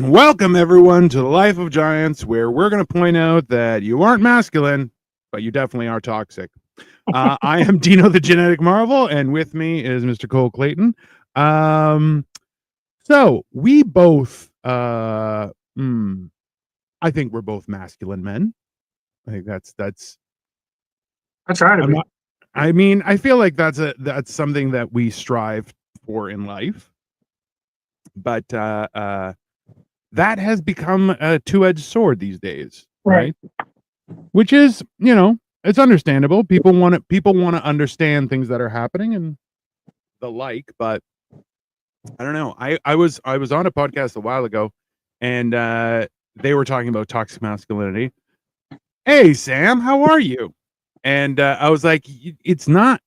Welcome, everyone, to the Life of Giants, where we're going to point out that you aren't masculine, but you definitely are toxic. I am Dino the Genetic Marvel, and with me is Mr. Cole Clayton. So we both, I think we're both masculine men. I think that's. I try to I'm be. not, I mean, I feel like that's something that we strive for in life, but that has become a two-edged sword these days, right? Which is, it's understandable. People want to understand things that are happening and the like, but I don't know. I was on a podcast a while ago, and they were talking about toxic masculinity. Hey, Sam, how are you? And I was like, it's not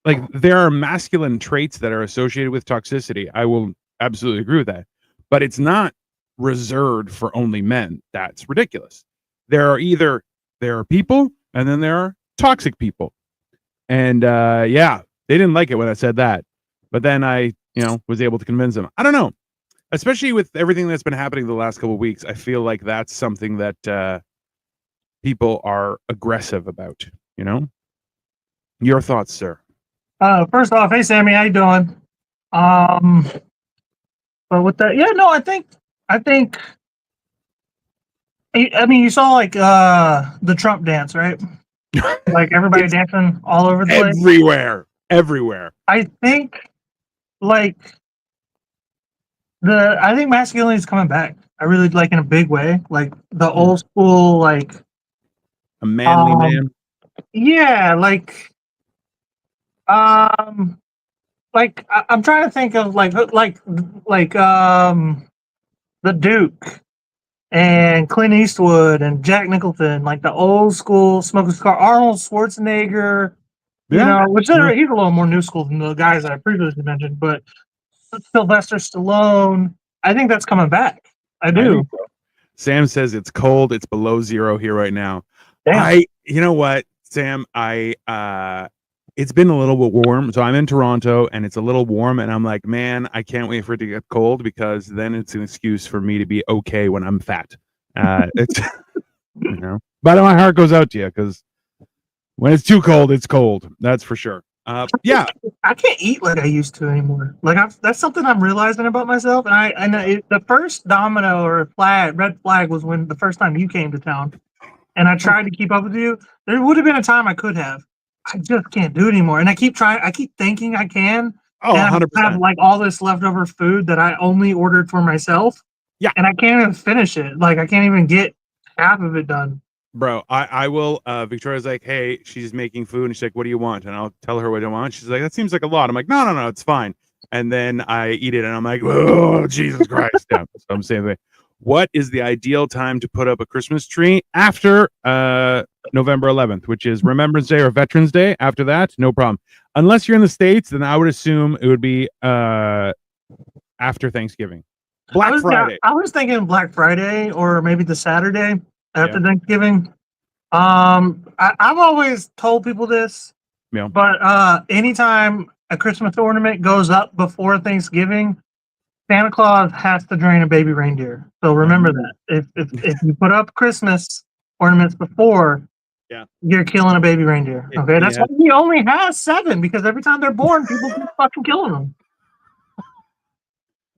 like there are masculine traits that are associated with toxicity. I will absolutely agree with that, but it's not reserved for only men. That's ridiculous. There are people, and then there are toxic people. And yeah, they didn't like it when I said that, but then I was able to convince them. I don't know, especially with everything that's been happening the last couple of weeks. I feel like that's something that people are aggressive about. Your thoughts, sir? First off, hey Sammy, how you doing? Um, but with that, yeah, no, I think, I mean, you saw like the Trump dance, right? Like everybody It's dancing all over the place. everywhere. I think, like I think masculinity is coming back. I really like in a big way, like the old school, A manly um, man. yeah, um, I'm trying to think of the Duke and Clint Eastwood and Jack Nicholson, like the old school smoking car. Arnold Schwarzenegger, Yeah. which he's a little more new school than the guys that I previously mentioned, but Sylvester Stallone. I think that's coming back. I I do. think so. Sam says it's cold. It's below zero here right now. Damn. You know what, Sam? It's been a little bit warm. So I'm in Toronto and it's a little warm. And I'm like, man, I can't wait for it to get cold because then it's an excuse for me to be okay when I'm fat. It's, but my heart goes out to you because when it's too cold, it's cold. That's for sure. Yeah. I can't eat like I used to anymore. That's something I'm realizing about myself. And I know the first domino or red flag was when the first time you came to town, and I tried to keep up with you. There would have been a time I could have. I just can't do it anymore. And I keep trying. I keep thinking I can. Oh, And I have 100%. like all this leftover food that I only ordered for myself. Yeah. And I can't even finish it. Like I can't even get half of it done. Bro, I will. Victoria's like, hey, she's making food, and she's like, what do you want? And I'll tell her what I want. She's like, that seems like a lot. I'm like, no, it's fine. And then I eat it, and I'm like, oh, Jesus Christ. Yeah, so I'm saying, what is the ideal time to put up a Christmas tree after November 11th, which is Remembrance Day or Veterans Day? After that, no problem. Unless you're in the States, then I would assume it would be after Thanksgiving. Black Friday. I was thinking Black Friday or maybe the Saturday after Thanksgiving. I've always told people this, but anytime a Christmas ornament goes up before Thanksgiving, Santa Claus has to drain a baby reindeer. So remember that. If you put up Christmas ornaments before, you're killing a baby reindeer. Okay, that's why he only has 7, because every time they're born, people keep fucking killing them.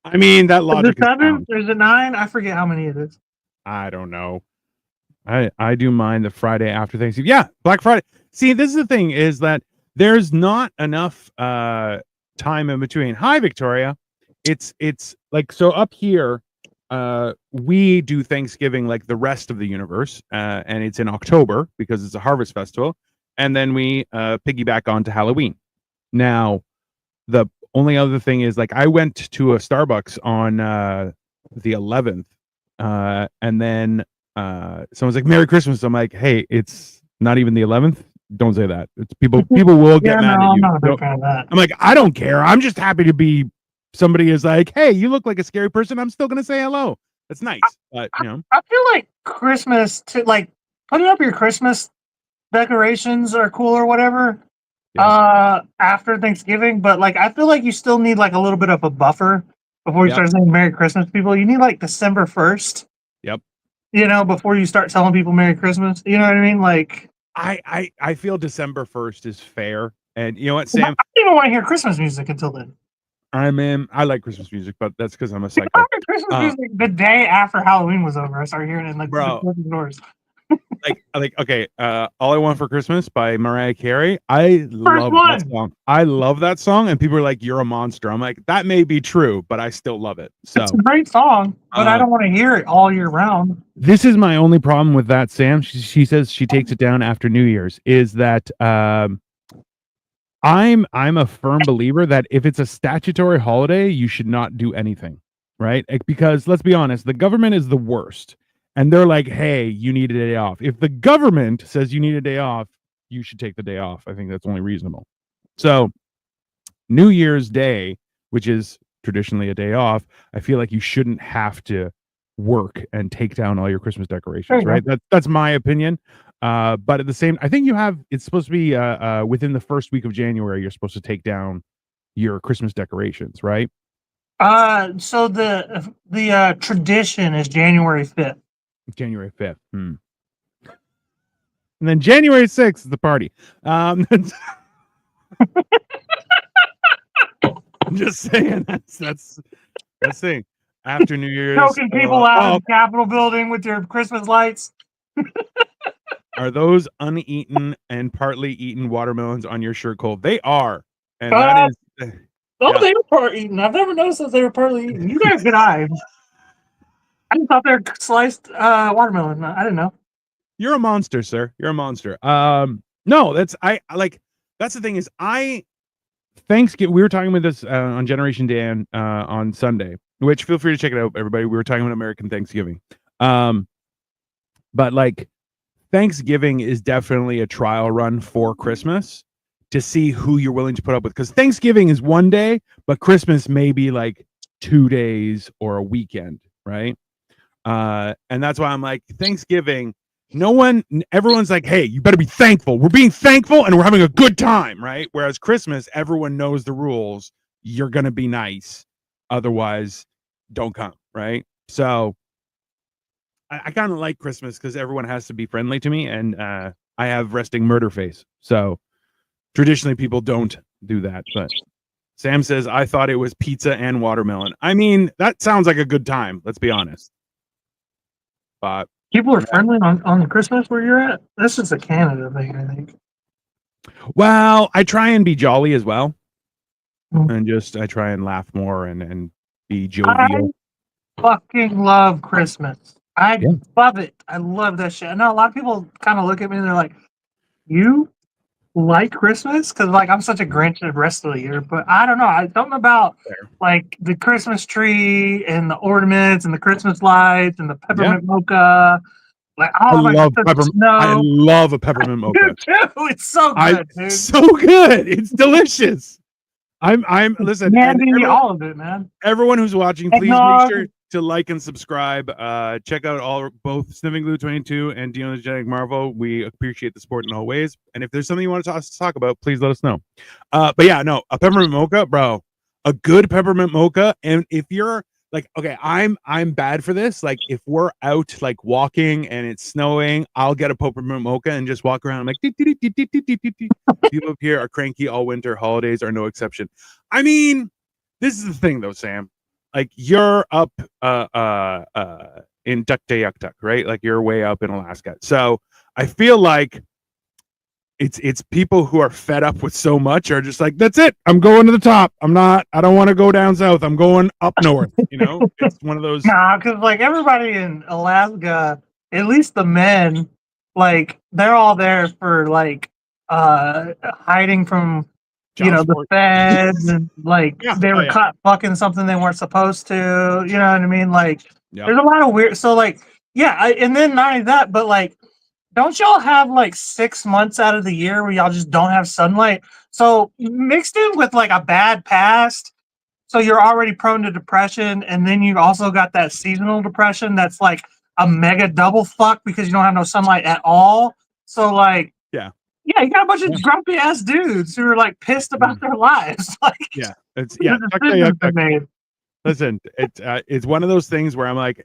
I mean, that logic is 7? There's a 9. I forget how many it is. I don't know. I do mind the Friday after Thanksgiving. Yeah, Black Friday. See, this is the thing, is that there's not enough time in between. Hi, Victoria. It's like, so up here, we do Thanksgiving like the rest of the universe, and it's in October because it's a harvest festival, and then we piggyback onto Halloween. Now, the only other thing is, like, I went to a Starbucks on the 11th, and then someone's like, Merry Christmas. I'm like, hey, it's not even the 11th. Don't say that. It's people will get mad at you. I'm not a big fan of that. I'm like, I don't care. I'm just happy to be, somebody is like, hey, you look like a scary person. I'm still going to say hello. That's nice. But, I feel like Christmas, like putting up your Christmas decorations are cool or whatever after Thanksgiving, but like I feel like you still need like a little bit of a buffer before you start saying Merry Christmas to people. You need like December 1st. Yep. You know, before you start saying Merry Christmas to people. You need like December 1st. Yep. You know, before you start telling people Merry Christmas. You know what I mean? Like, I feel December 1st is fair. And you know what, Sam? I don't even want to hear Christmas music until then. I like Christmas music, but that's because I'm a psycho. Christmas music the day after Halloween was over. I started hearing it in like bro, the doors. Okay, All I Want for Christmas by Mariah Carey. I love that song. I love that song, and people are like, "You're a monster." I'm like, that may be true, but I still love it. So it's a great song, but I don't want to hear it all year round. This is my only problem with that, Sam. She says she takes it down after New Year's. Is that I'm a firm believer that if it's a statutory holiday, you should not do anything, right? Because let's be honest, the government is the worst. And they're like, hey, you need a day off. If the government says you need a day off, you should take the day off. I think that's only reasonable. So New Year's Day, which is traditionally a day off, I feel like you shouldn't have to work and take down all your Christmas decorations, right? That's my opinion. But at the same, I think it's supposed to be within the first week of January, you're supposed to take down your Christmas decorations, right? So the tradition is January 5th. January 5th. And then January 6th is the party. I'm just saying that's thing. After New Year's. Choking people out of the Capitol building with your Christmas lights. Are those uneaten and partly eaten watermelons on your shirt cold? They are. And that is they were part eaten. I've never noticed that they were partly eaten. You guys good eyes. I just thought they were sliced watermelon. I didn't know. You're a monster, sir. You're a monster. No, that's the thing is Thanksgiving. We were talking about this on Generation Dan on Sunday, which feel free to check it out, everybody. We were talking about American Thanksgiving. But like Thanksgiving is definitely a trial run for Christmas to see who you're willing to put up with. Because Thanksgiving is one day, but Christmas may be like 2 days or a weekend, right? And that's why I'm like, Thanksgiving, everyone's like, hey, you better be thankful. We're being thankful and we're having a good time, right? Whereas Christmas, everyone knows the rules. You're going to be nice. Otherwise, don't come, right? So I kind of like Christmas because everyone has to be friendly to me, and I have resting murder face. So traditionally, people don't do that. But Sam says, I thought it was pizza and watermelon. I mean, that sounds like a good time. Let's be honest. But people are friendly on Christmas where you're at. This is a Canada thing, I think. Well, I try and be jolly as well, and I try and laugh more and be jovial. I fucking love Christmas. I love it. I love that shit. I know a lot of people kind of look at me and they're like, "You like Christmas?" Because like I'm such a Grinch the rest of the year. But I don't know. Something about like the Christmas tree and the ornaments and the Christmas lights and the peppermint mocha. Like I love a peppermint mocha. It's so good, dude. So good. It's delicious. I'm listen. All of it, man. Everyone who's watching, please make sure to like and subscribe. Check out both Sniffing Glue 22 and Dion's Genetic Marvel. We appreciate the support in all ways. And if there's something you want to talk about, please let us know. But yeah, no, a peppermint mocha, bro. A good peppermint mocha. And if you're like, okay, I'm bad for this. Like, if we're out like walking and it's snowing, I'll get a peppermint mocha and just walk around. I'm like, people up here are cranky all winter. Holidays are no exception. I mean, this is the thing though, Sam. Like, you're up in Tuktoyaktuk, right? Like, you're way up in Alaska. So I feel like it's people who are fed up with so much are just like, that's it. I'm going to the top. I don't want to go down south. I'm going up north. You know, it's one of those. Nah, because like everybody in Alaska, at least the men, like they're all there for like hiding from the feds and like they were caught fucking something they weren't supposed to. You know what I mean? Like there's a lot of weird. So like and then not only that, but like. Don't y'all have like 6 months out of the year where y'all just don't have sunlight? So mixed in with like a bad past, so you're already prone to depression, and then you also got that seasonal depression that's like a mega double fuck because you don't have no sunlight at all. So like, you got a bunch of grumpy ass dudes who are like pissed about their lives. Like, it's Listen, it's one of those things where I'm like,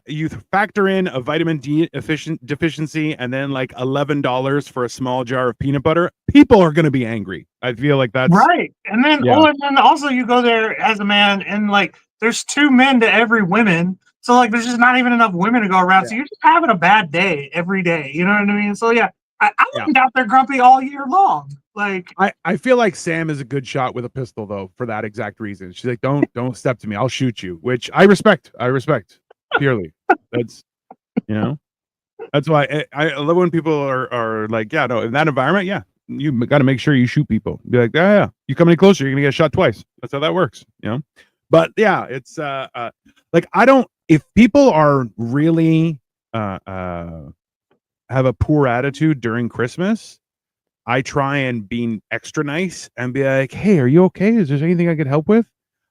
you factor in a vitamin D deficiency and then like $11 for a small jar of peanut butter. People are going to be angry. I feel like that's right. And then, and then also you go there as a man, and like there's 2 men to every woman, so like there's just not even enough women to go around. So you're just having a bad day every day. You know what I mean? So yeah, I wouldn't doubt they're grumpy all year long. Like I feel like Sam is a good shot with a pistol though, for that exact reason. She's like, don't step to me, I'll shoot you, which I respect purely. That's that's why I love when people are like, yeah, no, in that environment, yeah, you got to make sure you shoot people. Be like, yeah, you come any closer, you're gonna get shot twice. That's how that works, but yeah, it's like, if people are really have a poor attitude during Christmas, I try and be extra nice and be like, hey, are you okay? Is there anything I could help with?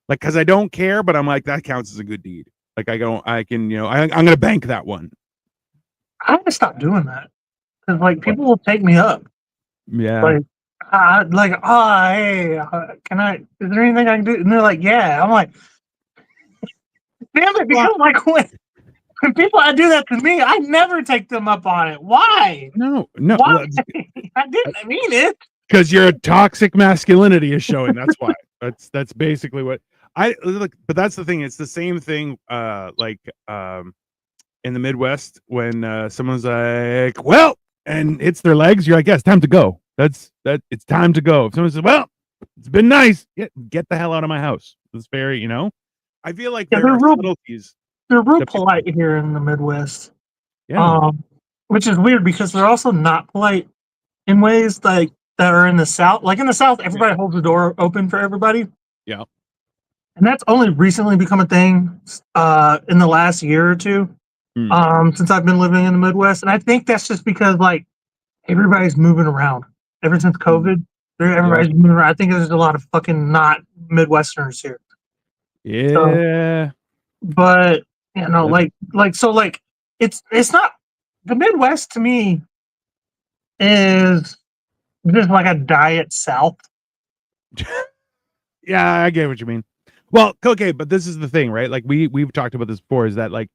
Like, because I don't care, but I'm like, that counts as a good deed. Like, I'm going to bank that one. I have to stop doing that. Because, like, people will take me up. Yeah. Like, hey, is there anything I can do? And they're like, yeah. I'm like, damn it, because, like, when people do that to me, I never take them up on it. Why? No. Why? I didn't mean it. Because your toxic masculinity is showing. That's why. That's basically what I look. But that's the thing. It's the same thing. In the Midwest, when someone's like, "Well," and hits their legs, you're like, "Yeah, it's time to go." It's time to go. If someone says, "Well, it's been nice," get the hell out of my house. It's very, I feel like there are subtleties. They're real polite here in the Midwest. Yeah. Which is weird because they're also not polite in ways like that are in the South. Like in the South, everybody holds the door open for everybody. Yeah. And that's only recently become a thing in the last year or two. Since I've been living in the Midwest. And I think that's just because like everybody's moving around. Ever since COVID, everybody's moving around. I think there's a lot of fucking not Midwesterners here. Yeah. So, but it's not the Midwest to me is just like a diet South. Yeah, I get what you mean. Well, okay, but this is the thing, right? Like we've talked about this before, is that like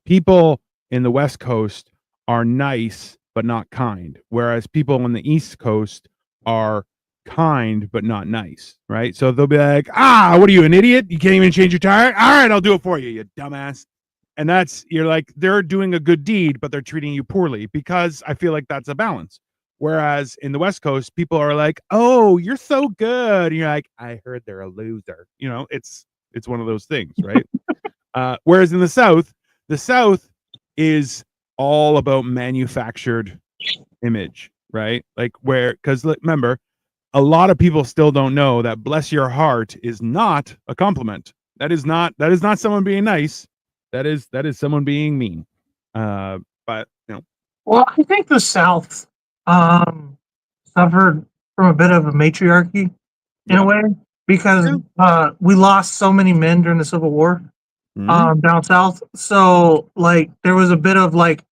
people in the West Coast are nice but not kind, whereas people on the East Coast are kind but not nice, right? So they'll be like, what are you, an idiot? You can't even change your tire? All right, I'll do it for you, you dumbass. And you're like, they're doing a good deed, but they're treating you poorly, because I feel like that's a balance. Whereas in the West Coast, people are like, oh, you're so good. And you're like, I heard they're a loser. It's one of those things, right? Whereas in the South is all about manufactured image, right? Like because remember, a lot of people still don't know that bless your heart is not a compliment. That is not someone being nice. That is someone being mean. But well, I think the South suffered from a bit of a matriarchy in a way, because we lost so many men during the Civil War down south. So like there was a bit of like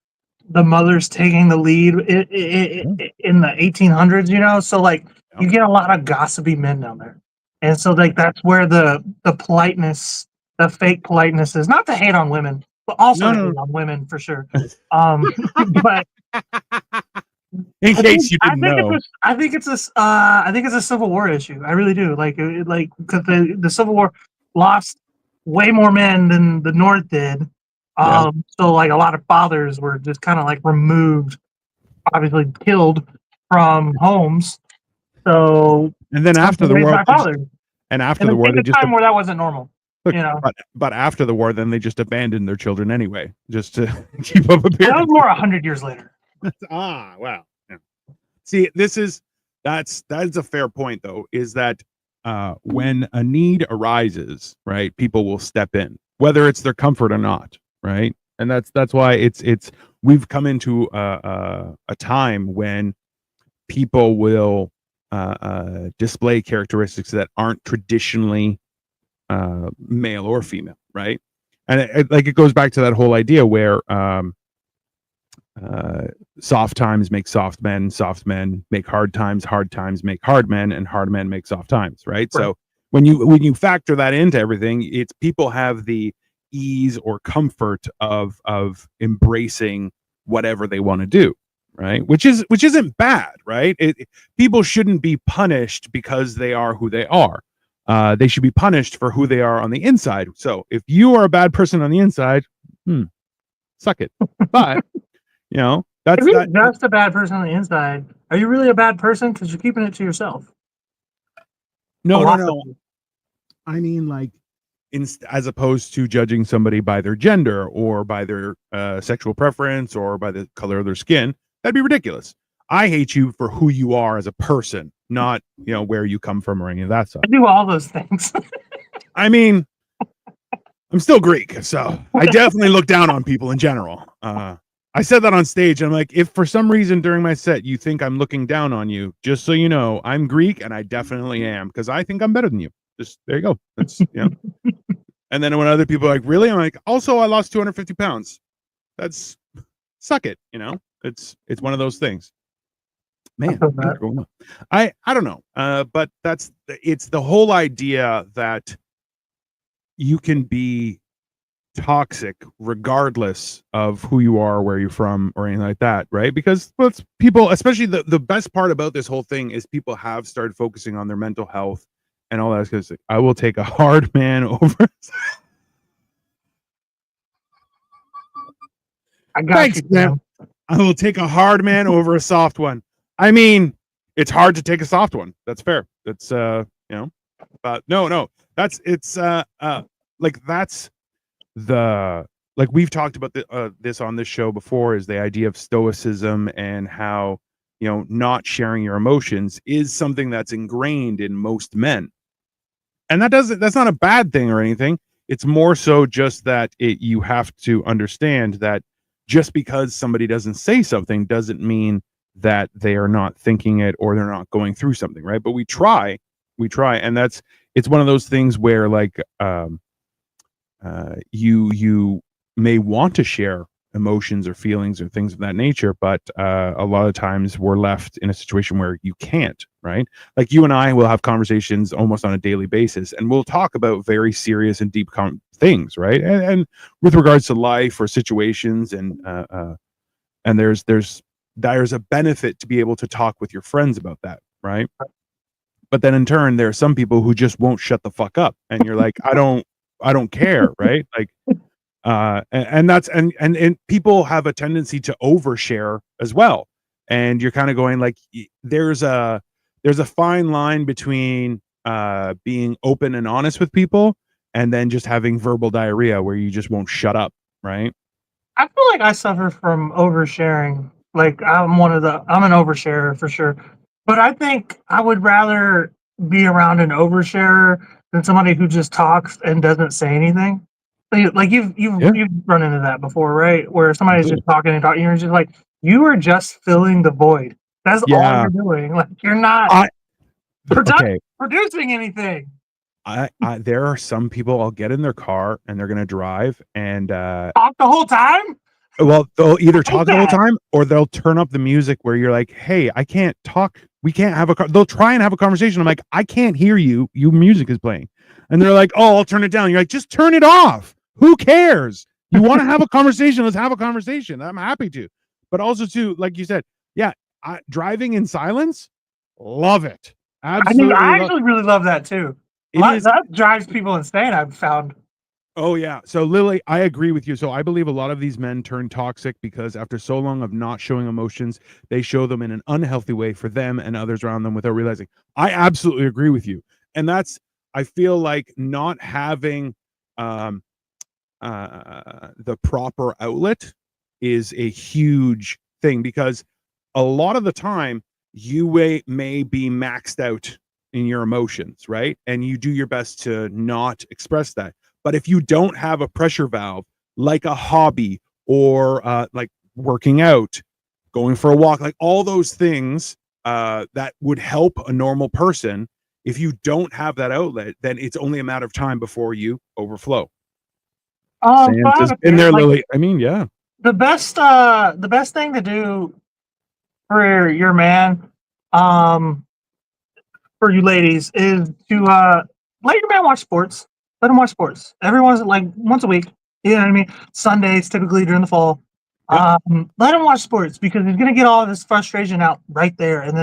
the mothers taking the lead in the 1800s, so like you get a lot of gossipy men down there. And so like that's where the politeness, the fake politeness is, not to hate on women, but also to hate on women for sure. But in case you didn't know, I think it's a Civil War issue. I really do. Like because the Civil War lost way more men than the North did. So like a lot of fathers were just kind of like removed, obviously killed from homes. So and then after the war, they just time where that wasn't normal. But after the war, then they just abandoned their children anyway, just to keep up appearance. That was more 100 years later. Wow. Yeah. See, that's a fair point though, is that when a need arises, right, people will step in, whether it's their comfort or not, right? And that's why we've come into a time when people will display characteristics that aren't traditionally male or female, right? And it goes back to that whole idea where soft times make soft men make hard times make hard men, and hard men make soft times, right? So when you factor that into everything, it's people have the ease or comfort of embracing whatever they want to do, right? Which isn't bad, right? People shouldn't be punished because they are who they are. They should be punished for who they are on the inside. So if you are a bad person on the inside, suck it. But that's if you're just a bad person on the inside, are you really a bad person? Because you're keeping it to yourself. No. I mean, like, as opposed to judging somebody by their gender or by their sexual preference or by the color of their skin, that'd be ridiculous. I hate you for who you are as a person, not where you come from or any of that stuff. I do all those things. I mean, I'm still Greek, so I definitely look down on people in general. I said that on stage. I'm like, if for some reason during my set you think I'm looking down on you, just so you know, I'm Greek and I definitely am, because I think I'm better than you. Just there you go. That's And then when other people are like, really? I'm like, also I lost 250 pounds. That's suck it. It's one of those things. Man, I don't know. But it's the whole idea that you can be toxic regardless of who you are, where you're from, or anything like that, right? Because it's people, especially the best part about this whole thing is people have started focusing on their mental health and all that. Because I will take a hard man over. I got you, man. I will take a hard man over a soft one. I mean, it's hard to take a soft one. That's fair. That's but no. That's like we've talked about this on this show before, is the idea of stoicism and how not sharing your emotions is something that's ingrained in most men, and that's not a bad thing or anything. It's more so just that you have to understand that just because somebody doesn't say something doesn't mean that they are not thinking it or they're not going through something, right? But we try, and it's one of those things where like you may want to share emotions or feelings or things of that nature, but a lot of times we're left in a situation where you can't, right? Like you and I will have conversations almost on a daily basis, and we'll talk about very serious and deep things, right? And with regards to life or situations, and there's a benefit to be able to talk with your friends about that, right? But then in turn, there are some people who just won't shut the fuck up, and you're like, I don't care, right? Like, and people have a tendency to overshare as well, and you're kind of going like, there's a fine line between being open and honest with people, and then just having verbal diarrhea where you just won't shut up, right? I feel like I suffer from oversharing. Like I'm an oversharer for sure. But I think I would rather be around an oversharer than somebody who just talks and doesn't say anything. Like you've run into that before, right? Where somebody's just talking and talking, you're just like, you are just filling the void. That's all you're doing. Like you're not producing anything. There are some people, I'll get in their car and they're gonna drive and talk the whole time. Well, they'll either talk the whole time or they'll turn up the music where you're like, hey, I can't talk. We can't have they'll try and have a conversation. I'm like, I can't hear you. Your music is playing. And they're like, oh, I'll turn it down. You're like, just turn it off. Who cares? You want to have a conversation? Let's have a conversation. I'm happy to. But also too, like you said, driving in silence, love it. Absolutely. I actually really love that too. That drives people insane, I've found. Oh yeah. So Lily, I agree with you. So I believe a lot of these men turn toxic because after so long of not showing emotions, they show them in an unhealthy way for them and others around them without realizing. I absolutely agree with you. And I feel like not having the proper outlet is a huge thing, because a lot of the time you may be maxed out in your emotions, right? And you do your best to not express that. But if you don't have a pressure valve, like a hobby or like working out, going for a walk, like all those things that would help a normal person, if you don't have that outlet, then it's only a matter of time before you overflow. In there, Lily. I mean, yeah. The best thing to do for your man, for you ladies, is to let your man watch sports. Let him watch sports. Everyone's like once a week. You know what I mean? Sundays typically during the fall. Yep. Let him watch sports because he's gonna get all of his frustration out right there, and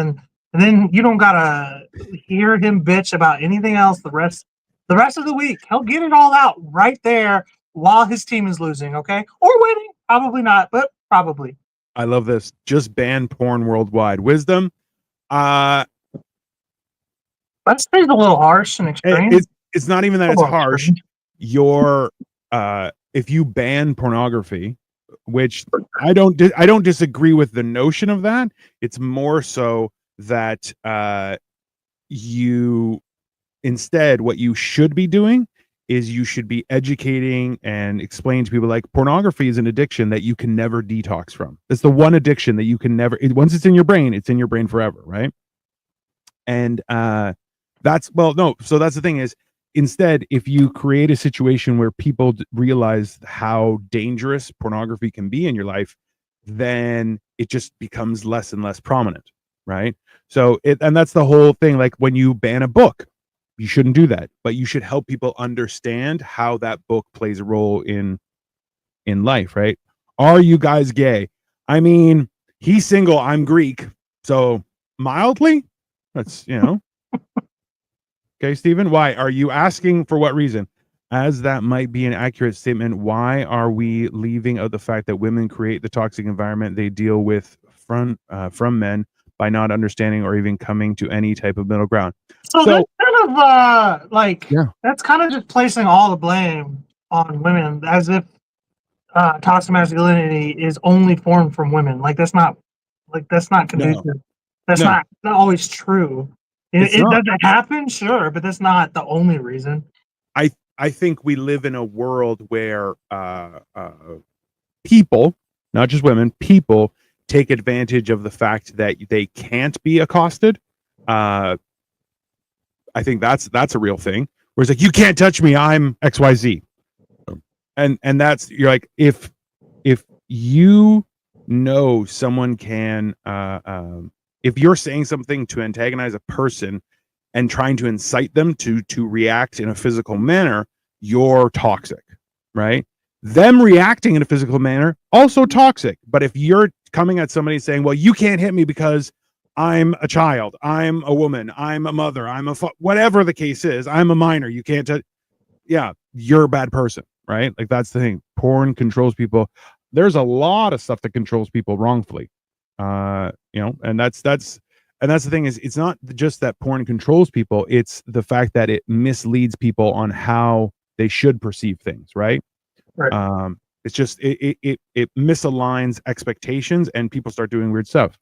then you don't gotta hear him bitch about anything else the rest of the week. He'll get it all out right there while his team is losing, okay? Or winning. Probably not, but probably. I love this. Just ban porn worldwide. Wisdom. That stays a little harsh and extreme. It's not even that it's harsh. If you ban pornography, which I don't disagree with the notion of that. It's more so that you instead what you should be doing is you should be educating and explaining to people like pornography is an addiction that you can never detox from. It's the one addiction that you can never, once it's in your brain forever, right? And so that's the thing is, instead, if you create a situation where people realize how dangerous pornography can be in your life, then it just becomes less and less prominent, right? So and that's the whole thing. Like when you ban a book, you shouldn't do that, but you should help people understand how that book plays a role in life, right? Are you guys gay? I mean, he's single, I'm Greek, so mildly. That's, Okay, Stephen, why are you asking? For what reason? As that might be an accurate statement, why are we leaving out the fact that women create the toxic environment they deal with from men by not understanding or even coming to any type of middle ground? So that's kind of that's kind of just placing all the blame on women, as if toxic masculinity is only formed from women. That's not conducive. No. That's not always true. It doesn't happen, sure, but that's not the only reason. I think we live in a world where people, not just women, people take advantage of the fact that they can't be accosted. I think that's a real thing. Where it's like, you can't touch me, I'm XYZ. And that's, you're like, if you know someone can if you're saying something to antagonize a person and trying to incite them to react in a physical manner, you're toxic, right? Them reacting in a physical manner, also toxic. But if you're coming at somebody saying, well, you can't hit me because I'm a child, I'm a woman, I'm a mother, whatever the case is, I'm a minor, you can't you're a bad person, right? Like, that's the thing. Porn controls people. There's a lot of stuff that controls people wrongfully. And that's the thing is, it's not just that porn controls people, it's the fact that it misleads people on how they should perceive things, right? It's just it misaligns expectations and people start doing weird stuff.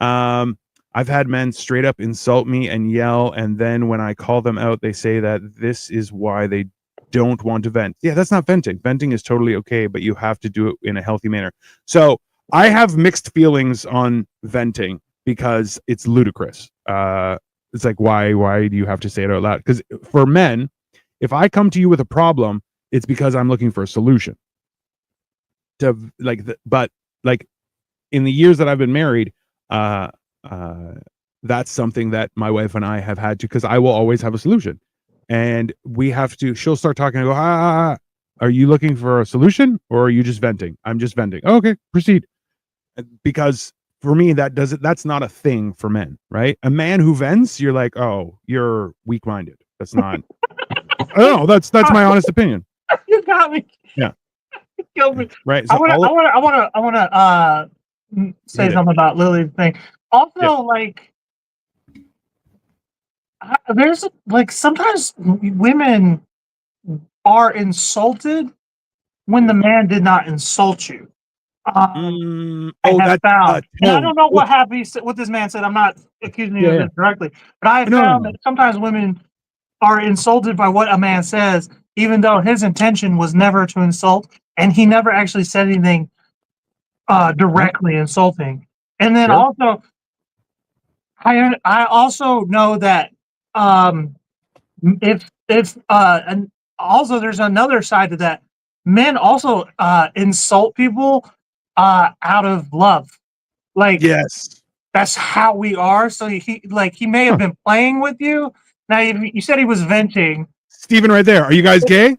I've had men straight up insult me and yell, and then when I call them out, they say that this is why they don't want to vent. Yeah, that's not venting. Venting is totally okay, but you have to do it in a healthy manner. So I have mixed feelings on venting because it's ludicrous. It's like, why do you have to say it out loud? Because for men, if I come to you with a problem, it's because I'm looking for a solution. But in the years that I've been married, that's something that my wife and I have had to, because I will always have a solution, and she'll start talking and go, are you looking for a solution or are you just venting? I'm just venting. Oh, okay, proceed. Because for me, that's not a thing for men, right? A man who vents, you're like, oh, you're weak-minded. That's not. Oh, that's my honest opinion. You got me. Yeah. You killed me. Right. So I want to say something about Lily's thing. Also, there's sometimes women are insulted when the man did not insult you. I don't know what happened. What this man said. I'm not accusing you of this directly, but I found that sometimes women are insulted by what a man says, even though his intention was never to insult, and he never actually said anything directly insulting. And then also, I also know that and also there's another side to that. Men also insult people out of love. Yes, that's how we are. So he may have been playing with you. Now you said he was venting. Steven right there. Are you guys gay?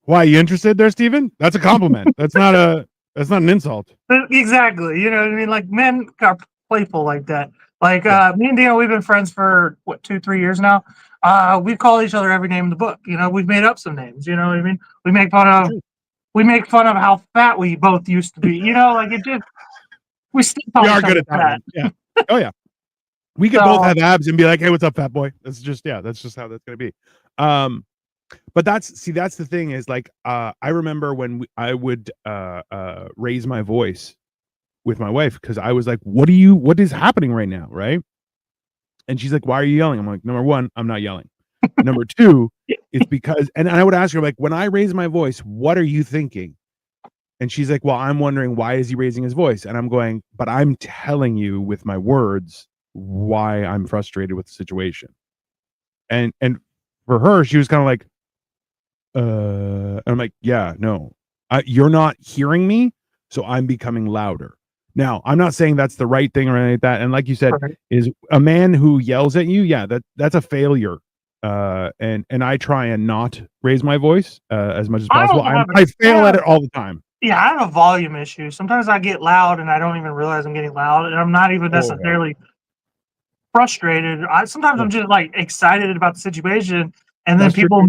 Why, you interested there, Steven? That's a compliment. That's not an insult. Exactly. You know what I mean? Like men are playful like that. Like me and Dino, we've been friends for what 2-3 years now. We call each other every name in the book. You know, we've made up some names. You know what I mean? We make fun of how fat we both used to be. You know, like it just we still we are good at that. Yeah. Oh yeah. We could both have abs and be like, "Hey, what's up, fat boy?" That's just how that's gonna be. But that's the thing is like, I remember when I would raise my voice with my wife because I was like, what is happening right now, right? And she's like, why are you yelling? I'm like, number one, I'm not yelling. Number two, it's because, and I would ask her like, when I raise my voice, what are you thinking? And she's like, well, I'm wondering why is he raising his voice? And I'm going, but I'm telling you with my words why I'm frustrated with the situation. And for her, she was kind of like, and I'm like, yeah, no, you're not hearing me, so I'm becoming louder. Now, I'm not saying that's the right thing or anything like that. And like you said, is a man who yells at you, yeah, that's a failure. And I try and not raise my voice as much as possible. I fail at it all the time. Yeah, I have a volume issue. Sometimes I get loud and I don't even realize I'm getting loud, and I'm not even necessarily frustrated. Sometimes I'm just like excited about the situation, and then people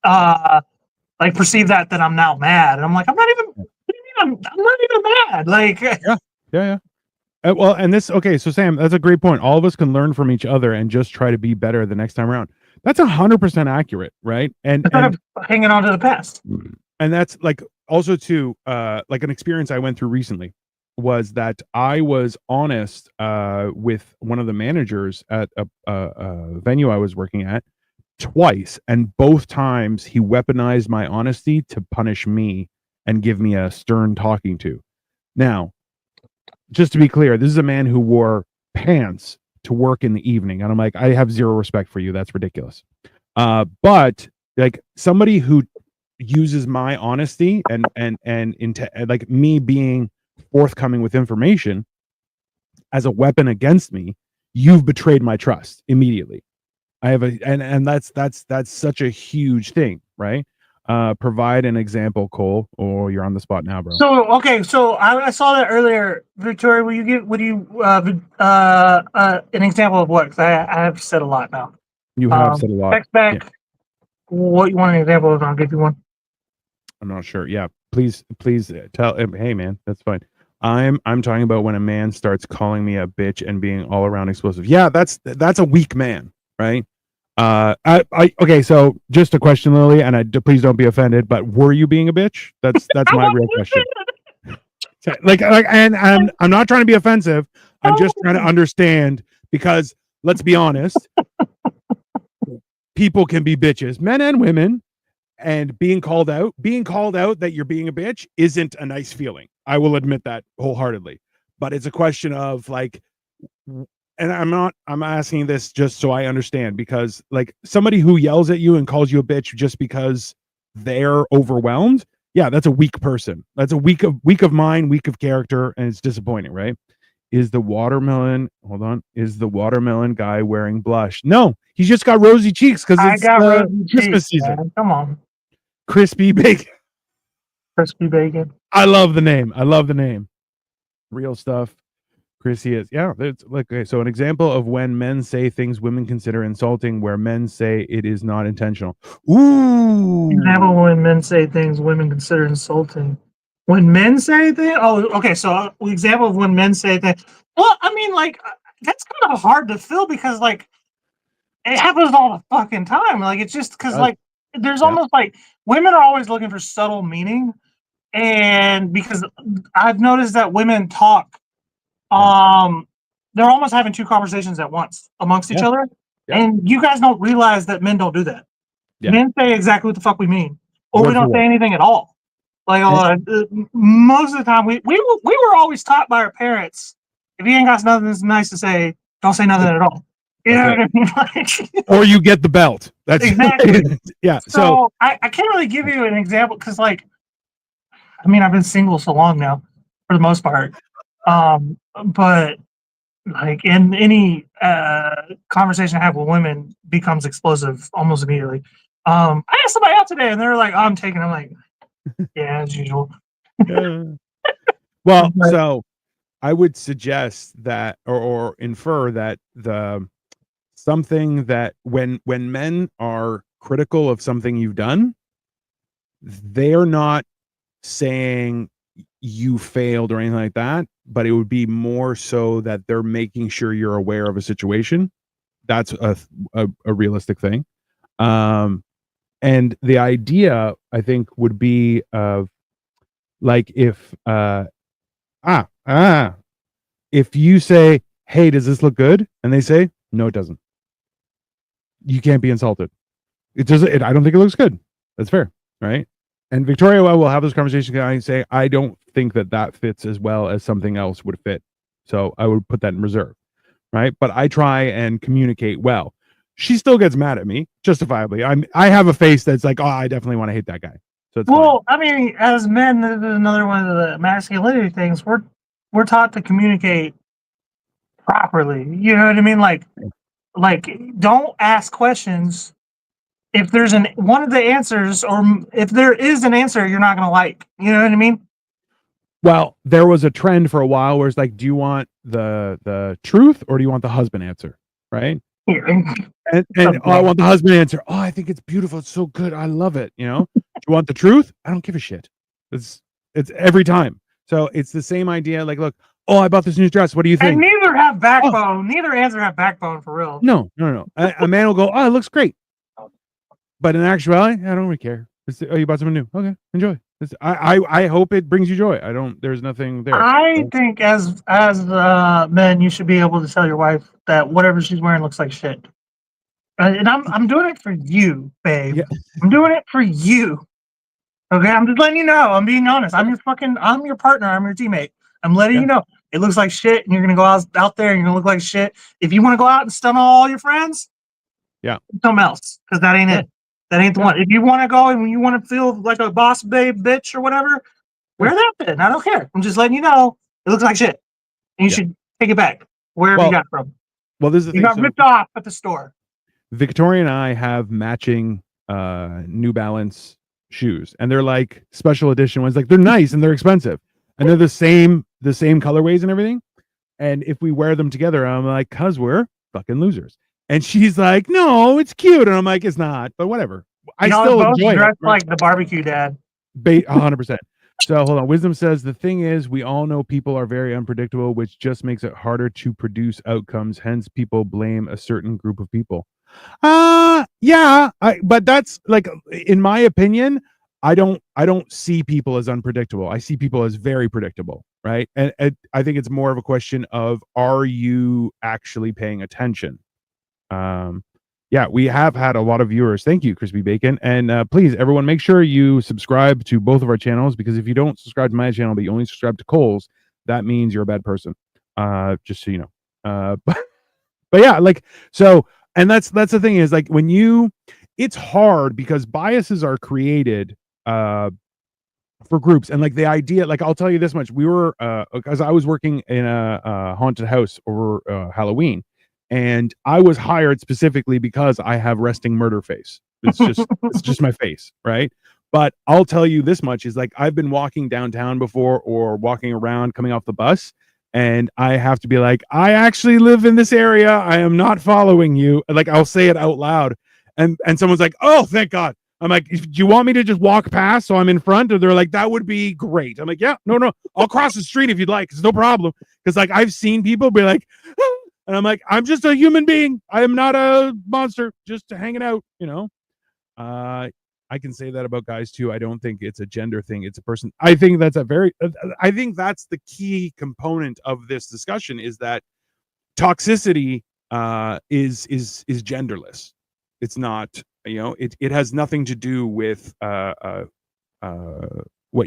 like perceive that I'm now mad, and I'm like, I'm not even. What do you mean I'm not even mad? Like, yeah. Well, and this, okay, so Sam, that's a great point. All of us can learn from each other and just try to be better the next time around. That's 100% accurate, right? And hanging on to the past. And that's like also too, like an experience I went through recently was that I was honest with one of the managers at a venue I was working at twice, and both times he weaponized my honesty to punish me and give me a stern talking to. Now, just to be clear, this is a man who wore pants to work in the evening, and I'm like, I have zero respect for you. That's ridiculous. But like somebody who uses my honesty and into like me being forthcoming with information as a weapon against me, you've betrayed my trust immediately. I have and that's such a huge thing, right? Provide an example, Cole, or you're on the spot now, bro. So okay, so I saw that earlier, Victoria. Would you an example of what? Because I have said a lot now. You have said a lot. Text back what you want an example of, and I'll give you one. I'm not sure. Yeah, please tell. Hey, man, that's fine. I'm talking about when a man starts calling me a bitch and being all around explosive. Yeah, that's a weak man, right? Okay, so just a question, Lily, and please don't be offended, but were you being a bitch? That's my real question. Like, and I'm not trying to be offensive. I'm just trying to understand, because let's be honest, people can be bitches, men and women, and being called out that you're being a bitch isn't a nice feeling. I will admit that wholeheartedly, but it's a question of like, and I'm asking this just so I understand, because like somebody who yells at you and calls you a bitch just because they're overwhelmed, yeah, that's a weak person. That's a weak of mind, weak of character, and it's disappointing, right? Is the watermelon guy wearing blush? No, he's just got rosy cheeks because it's Christmas season. Man. Come on. Crispy bacon. Crispy bacon. I love the name. Real stuff. Chrissy is. Yeah, it's like, okay, so an example of when men say things women consider insulting, where men say it is not intentional. Ooh. Example when men say things women consider insulting. When men say things? Oh, okay. So example of when men say things. Well, I mean, like that's kind of hard to fill because like it happens all the fucking time. Like it's just because like there's almost like women are always looking for subtle meaning, and because I've noticed that women talk. They're almost having two conversations at once amongst each other, and you guys don't realize that men don't do that. Men say exactly what the fuck we mean, or we don't say anything at all. Like most of the time, we were always taught by our parents, if you ain't got nothing nice to say, don't say nothing at all. You know what I mean? Like, or you get the belt. That's exactly. Yeah. So I can't really give you an example because, like, I mean, I've been single so long now, for the most part. But like in any conversation I have with women becomes explosive almost immediately. I asked somebody out today and they're like, oh, I'm taking. I'm like, yeah, as usual. Well, so I would suggest that or infer that the something that when men are critical of something you've done, they're not saying you failed or anything like that, but it would be more so that they're making sure you're aware of a situation. That's a realistic thing. And the idea, I think, would be of like if if you say, hey, does this look good? And they say, no, it doesn't. You can't be insulted. It doesn't. I don't think it looks good. That's fair, right? And Victoria will have this conversation. I say, I don't think that fits as well as something else would fit. So I would put that in reserve, right? But I try and communicate well. She still gets mad at me, justifiably. I have a face that's like, oh, I definitely want to hate that guy. So it's fine. I mean, as men, this is another one of the masculinity things. We're taught to communicate properly. You know what I mean? Like don't ask questions if there's one of the answers, or if there is an answer you're not going to like. You know what I mean? Well, there was a trend for a while where it's like, do you want the truth or do you want the husband answer? Right? And oh, I want the husband answer. Oh, I think it's beautiful. It's so good. I love it. You know, do you want the truth? I don't give a shit. It's every time. So it's the same idea. Like, look, oh, I bought this new dress. What do you think? And neither have backbone. Oh. Neither answer have backbone for real. No. A man will go, oh, it looks great. But in actuality, I don't really care. Oh, you bought something new. Okay, enjoy. I hope it brings you joy. There's nothing there. I think as men, you should be able to tell your wife that whatever she's wearing looks like shit. And I'm doing it for you, babe. Yeah. I'm doing it for you. Okay, I'm just letting you know. I'm being honest. I'm your partner. I'm your teammate. I'm letting you know it looks like shit, and you're gonna go out there and you're gonna look like shit. If you want to go out and stun all your friends, something else, because that ain't it. That ain't the one. If you want to go and you want to feel like a boss babe bitch or whatever, wear that then. I don't care. I'm just letting you know it looks like shit. And you should take it back wherever you got it from. Well, this is the thing. You got ripped off at the store. Victoria and I have matching New Balance shoes, and they're like special edition ones. Like, they're nice and they're expensive, and they're the same colorways and everything. And if we wear them together, I'm like, cause we're fucking losers. And she's like, no, it's cute. And I'm like, it's not, but whatever. I still enjoy it. Like the barbecue dad. 100%. So hold on. Wisdom says, the thing is, we all know people are very unpredictable, which just makes it harder to produce outcomes. Hence, people blame a certain group of people. Yeah. But that's like, in my opinion, I don't see people as unpredictable. I see people as very predictable, right? And I think it's more of a question of, are you actually paying attention? Yeah, we have had a lot of viewers. Thank you, Crispy Bacon. And please, everyone, make sure you subscribe to both of our channels, because if you don't subscribe to my channel, but you only subscribe to Cole's, that means you're a bad person. Just so you know. But yeah, like, so, and that's the thing is, like, it's hard because biases are created for groups. And like the idea, like, I'll tell you this much. We were, because I was working in a haunted house over Halloween. And I was hired specifically because I have resting murder face. It's just my face, right? But I'll tell you this much is, like, I've been walking downtown before, or walking around coming off the bus, and I have to be like, I actually live in this area. I am not following you. Like, I'll say it out loud, and someone's like, oh, thank God. I'm like, do you want me to just walk past so I'm in front? Or they're like, that would be great. I'm like, yeah, no, I'll cross the street if you'd like. It's no problem. Because like, I've seen people be like, ah. And I'm like, I'm just a human being. I am not a monster, just hanging out, you know? I can say that about guys too. I don't think it's a gender thing. It's a person. I think that's I think that's the key component of this discussion, is that toxicity is genderless. It's not, you know, it has nothing to do with what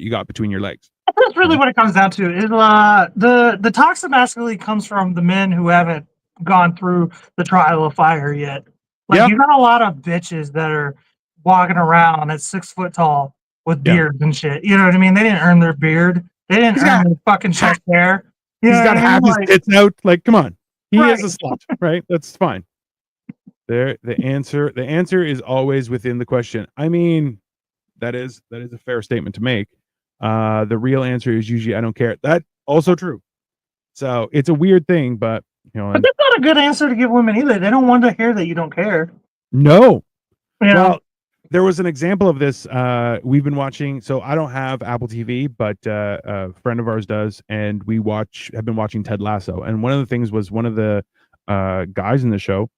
you got between your legs. That's really what it comes down to. Is the toxic masculinity comes from the men who haven't gone through the trial of fire yet. Like, you got a lot of bitches that are walking around at 6 foot tall with beards and shit. You know what I mean? They didn't earn their beard. They didn't earn their fucking chest hair. He's got half his tits out. Like, come on. He Right. is a slut, right? That's fine. There, the answer is always within the question. I mean, that is a fair statement to make. The real answer is usually I don't care. That also true. So it's a weird thing, but you know, But that's not a good answer to give women either. They don't want to hear that you don't care. no. You know? Well, there was an example of this. We've been watching. So I don't have Apple TV, but a friend of ours does, and have been watching Ted Lasso. And one of the things was one of the guys in the show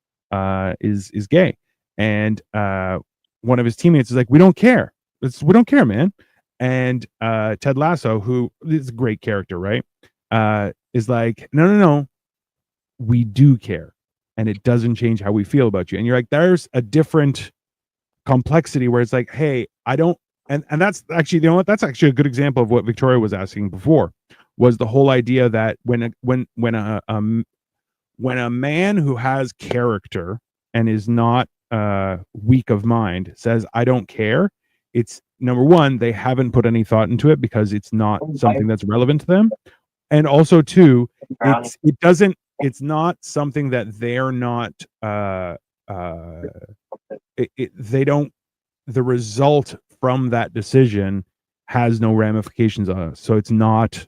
is gay, and one of his teammates is like, "We don't care. We don't care, man." And Ted Lasso, who is a great character, right, is like, "No, we do care, and it doesn't change how we feel about you." And you're like, "There's a different complexity where it's like, hey, I don't." And that's actually, you know what, that's actually a good example of what Victoria was asking before, was the whole idea that when a man who has character and is not weak of mind says I don't care, it's number one, they haven't put any thought into it because it's not something that's relevant to them, and also two, it's not something that they're not they don't, the result from that decision has no ramifications on us, so it's not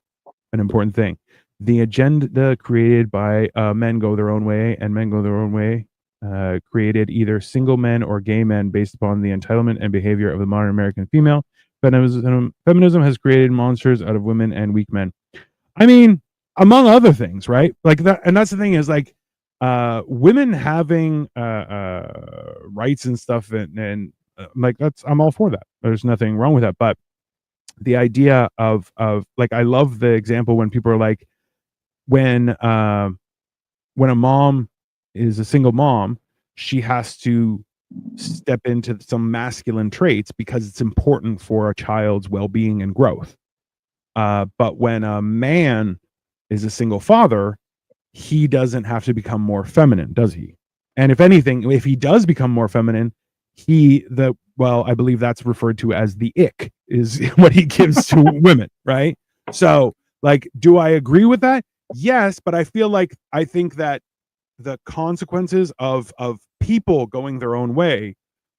an important thing. The agenda created by men go their own way and men go their own way created either single men or gay men based upon the entitlement and behavior of the modern American female. Feminism has created monsters out of women and weak men. I mean, among other things, right? Like that, and that's the thing is like women having rights and stuff, and like that's, I'm all for that. There's nothing wrong with that. But the idea of like, I love the example when people are like, when a mom is a single mom, she has to step into some masculine traits because it's important for a child's well-being and growth. But when a man is a single father, he doesn't have to become more feminine, does he? And if anything, if he does become more feminine, I believe that's referred to as the ick, is what he gives to women, right? So, like, do I agree with that? Yes, but I think that the consequences of people going their own way,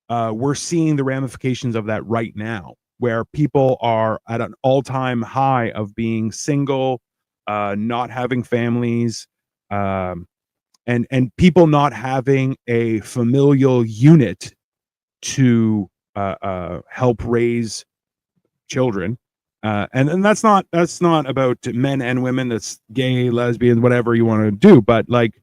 we're seeing the ramifications of that right now, where people are at an all-time high of being single, not having families, and people not having a familial unit to help raise children. And that's not about men and women. That's gay, lesbian, whatever you want to do. But like,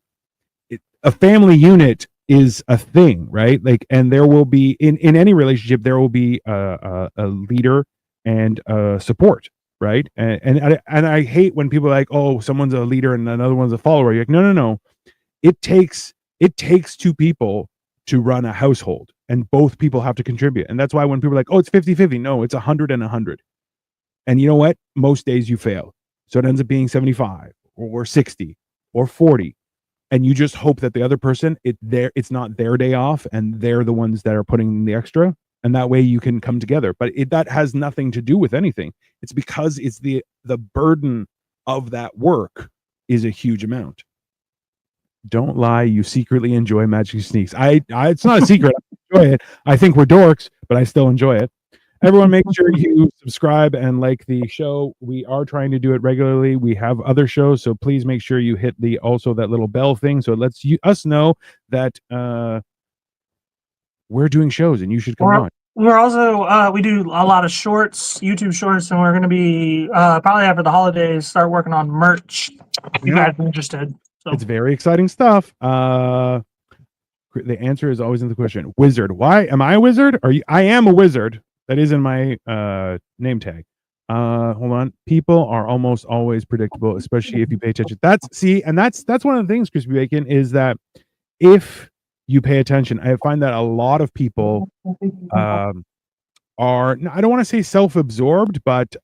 a family unit is a thing, right? Like, and there will be in any relationship, there will be a leader and support, right? And I hate when people are like, oh, someone's a leader and another one's a follower. You're like, no. It takes two people to run a household, and both people have to contribute. And that's why when people are like, oh, it's 50-50, no, it's 100 and 100. And you know what? Most days you fail. So it ends up being 75 or 60 or 40. And you just hope that the other person, it's not their day off and they're the ones that are putting in the extra. And that way you can come together. But that has nothing to do with anything. It's because it's the burden of that work is a huge amount. Don't lie, you secretly enjoy Magic Sneaks. It's not a secret. I enjoy it. I think we're dorks, but I still enjoy it. Everyone, make sure you subscribe and like the show. We are trying to do it regularly. We have other shows, so please make sure you hit that little bell thing, so it lets us know that we're doing shows and you should come on. We're also we do a lot of shorts, YouTube shorts, and we're going to be probably after the holidays start working on merch. If you guys are interested. So. It's very exciting stuff. The answer is always in the question. Wizard. Why am I a wizard? I am a wizard. That is in my name tag. Hold on. People are almost always predictable, especially if you pay attention. That's one of the things, Crispy Bacon, is that if you pay attention, I find that a lot of people are, I don't want to say self-absorbed, but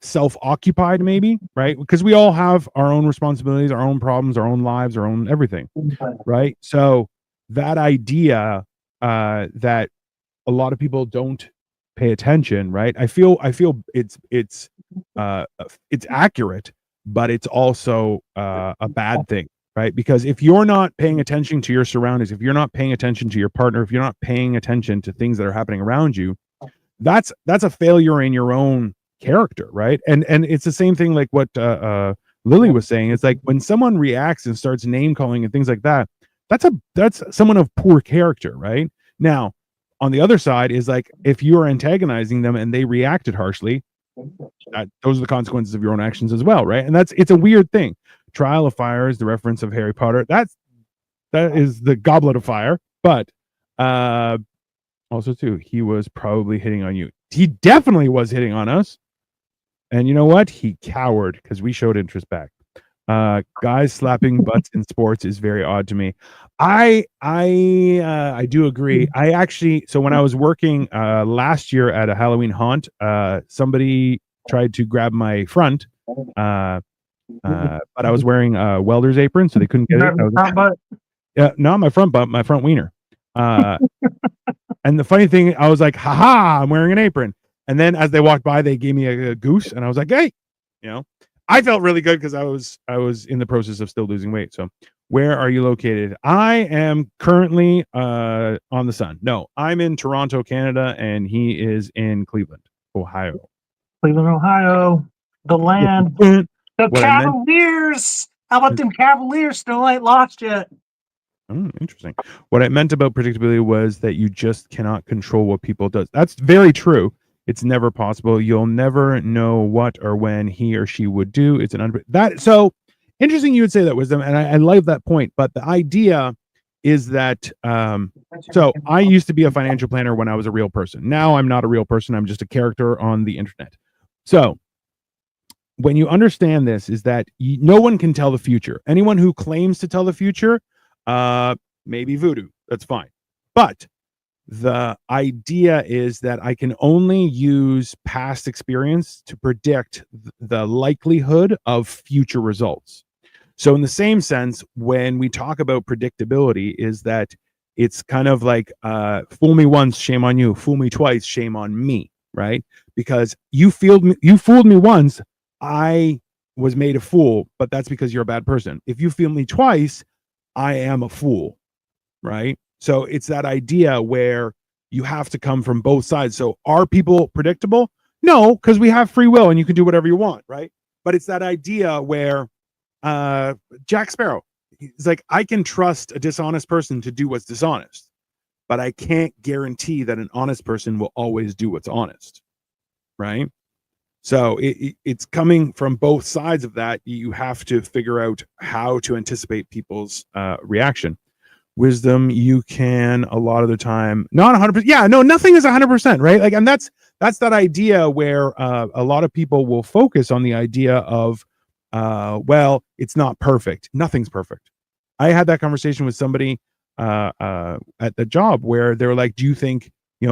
self-occupied maybe, right? Because we all have our own responsibilities, our own problems, our own lives, our own everything, right? So that idea that a lot of people don't pay attention, right? I feel it's accurate, but it's also a bad thing, right? Because if you're not paying attention to your surroundings, if you're not paying attention to your partner, if you're not paying attention to things that are happening around you, that's a failure in your own character, right? And it's the same thing like what Lily was saying. It's like when someone reacts and starts name calling and things like that, that's someone of poor character, right? Now, on the other side is like if you are antagonizing them and they reacted harshly, those are the consequences of your own actions as well, right? And it's a weird thing. Trial of Fire is the reference of Harry Potter. That is the Goblet of Fire, but also too, he was probably hitting on you. He definitely was hitting on us. And you know what? He cowered because we showed interest back. Guys slapping butts in sports is very odd to me. I do agree. I actually, so when I was working last year at a Halloween haunt, somebody tried to grab my front, but I was wearing a welder's apron, so they couldn't get it. Yeah, not my front butt, my front wiener. And the funny thing, I was like, haha, I'm wearing an apron. And then as they walked by, they gave me a goose, and I was like, hey, I felt really good because I was in the process of still losing weight. So where are you located? I am currently on the Sun. No, I'm in Toronto, Canada, and he is in Cleveland, Ohio. Cleveland, Ohio, the land. The Cavaliers. How about them Cavaliers still ain't lost yet? Interesting. What I meant about predictability was that you just cannot control what people do. That's very true. It's never possible. You'll never know what or when he or she would do. It's so interesting you would say that, Wisdom, and I love that point. But the idea is that so I used to be a financial planner when I was a real person. Now I'm not a real person. I'm just a character on the internet. So when you understand this, is that no one can tell the future. Anyone who claims to tell the future, maybe voodoo. That's fine. But the idea is that I can only use past experience to predict the likelihood of future results. So in the same sense, when we talk about predictability, is that it's kind of like fool me once, shame on you. Fool me twice, shame on me, right? Because you fooled me once, I was made a fool, but that's because you're a bad person. If you fool me twice, I am a fool, right? So it's that idea where you have to come from both sides. So are people predictable? No, because we have free will and you can do whatever you want, right? But it's that idea where Jack Sparrow, he's like, I can trust a dishonest person to do what's dishonest, but I can't guarantee that an honest person will always do what's honest, right? So it's coming from both sides of that. You have to figure out how to anticipate people's reaction. Wisdom, you can a lot of the time, not 100%. Yeah, no, nothing is 100%, right? Like, and that's that idea where a lot of people will focus on the idea of, well, it's not perfect. Nothing's perfect. I had that conversation with somebody at the job where they were like, do you think,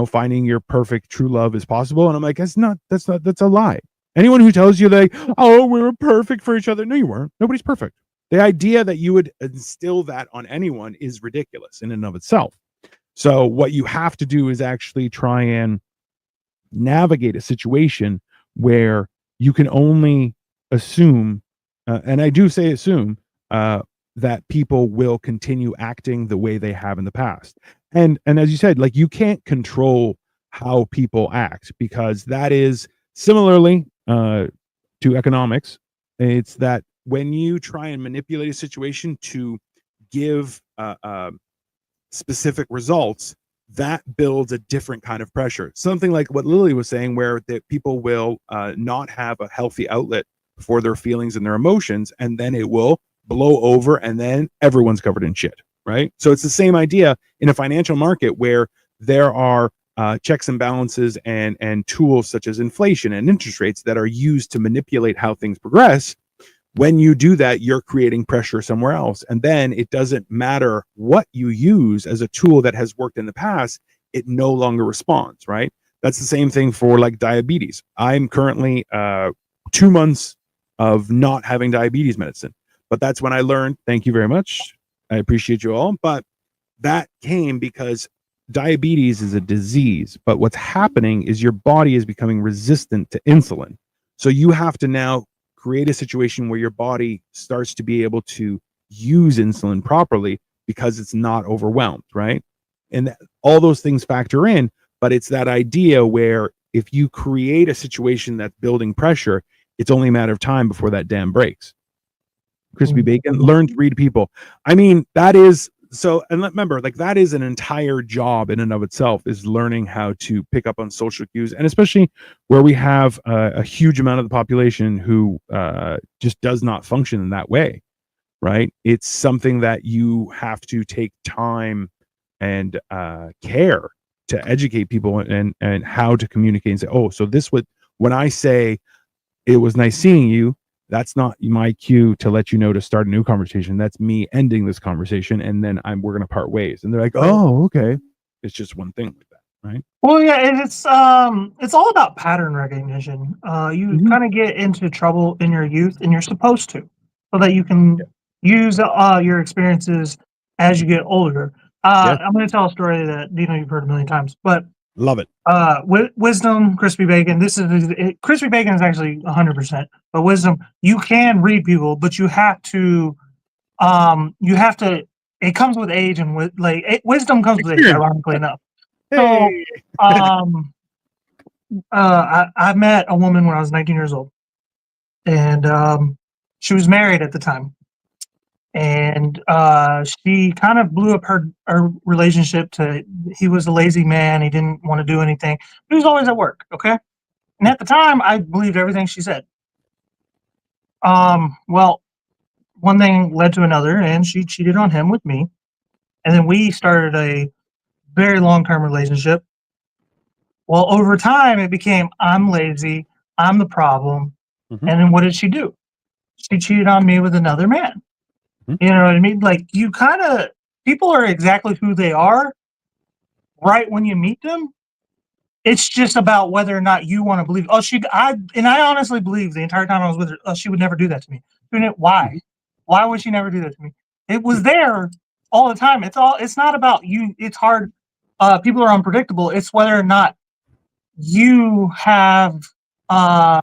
finding your perfect true love is possible? And I'm like, that's a lie. Anyone who tells you like, oh, we were perfect for each other. No, you weren't. Nobody's perfect. The idea that you would instill that on anyone is ridiculous in and of itself. So what you have to do is actually try and navigate a situation where you can only assume, and I do say assume, that people will continue acting the way they have in the past. And as you said, like, you can't control how people act, because that is similarly to economics. It's that when you try and manipulate a situation to give specific results, that builds a different kind of pressure. Something like what Lily was saying, where that people will not have a healthy outlet for their feelings and their emotions, and then it will blow over, and then everyone's covered in shit, right? So it's the same idea in a financial market where there are checks and balances and tools such as inflation and interest rates that are used to manipulate how things progress. When you do that, you're creating pressure somewhere else. And then it doesn't matter what you use as a tool that has worked in the past, it no longer responds, right? That's the same thing for like diabetes. I'm currently 2 months of not having diabetes medicine. But that's when I learned, thank you very much, I appreciate you all. But that came because diabetes is a disease. But what's happening is your body is becoming resistant to insulin. So you have to now create a situation where your body starts to be able to use insulin properly because it's not overwhelmed, right? And all those things factor in, but it's that idea where if you create a situation that's building pressure, it's only a matter of time before that dam breaks. Crispy bacon, learn to read people. I mean, that is so, and remember, like that is an entire job in and of itself, is learning how to pick up on social cues, and especially where we have a huge amount of the population who just does not function in that way, right? It's something that you have to take time and care to educate people and how to communicate and say, oh, so this would, when I say it was nice seeing you, that's not my cue to let you know to start a new conversation. That's me ending this conversation, and then we're gonna part ways. And they're like, oh, okay. It's just one thing like that, right? Well, yeah, and it's all about pattern recognition. You kind of get into trouble in your youth, and you're supposed to, so that you can use your experiences as you get older. I'm going to tell a story that you've heard a million times, but love it. Wisdom, crispy bacon. Crispy bacon is actually 100%, but wisdom, you can read people, but you have to. It comes with age, and with wisdom comes with age. Ironically enough. So, I met a woman when I was 19 years old, and she was married at the time. And she kind of blew up her relationship to, he was a lazy man. He didn't want to do anything. He was always at work, okay? And at the time, I believed everything she said. Well, one thing led to another, and she cheated on him with me. And then we started a very long-term relationship. Well, over time, it became, I'm lazy, I'm the problem. And then what did she do? She cheated on me with another man. You know what I mean? Like, you kind of, people are exactly who they are right when you meet them. It's just about whether or not you want to believe. I honestly believe the entire time I was with her, she would never do that to me. Why? Why would she never do that to me? It was there all the time. It's not about you. It's hard. People are unpredictable. It's whether or not you have the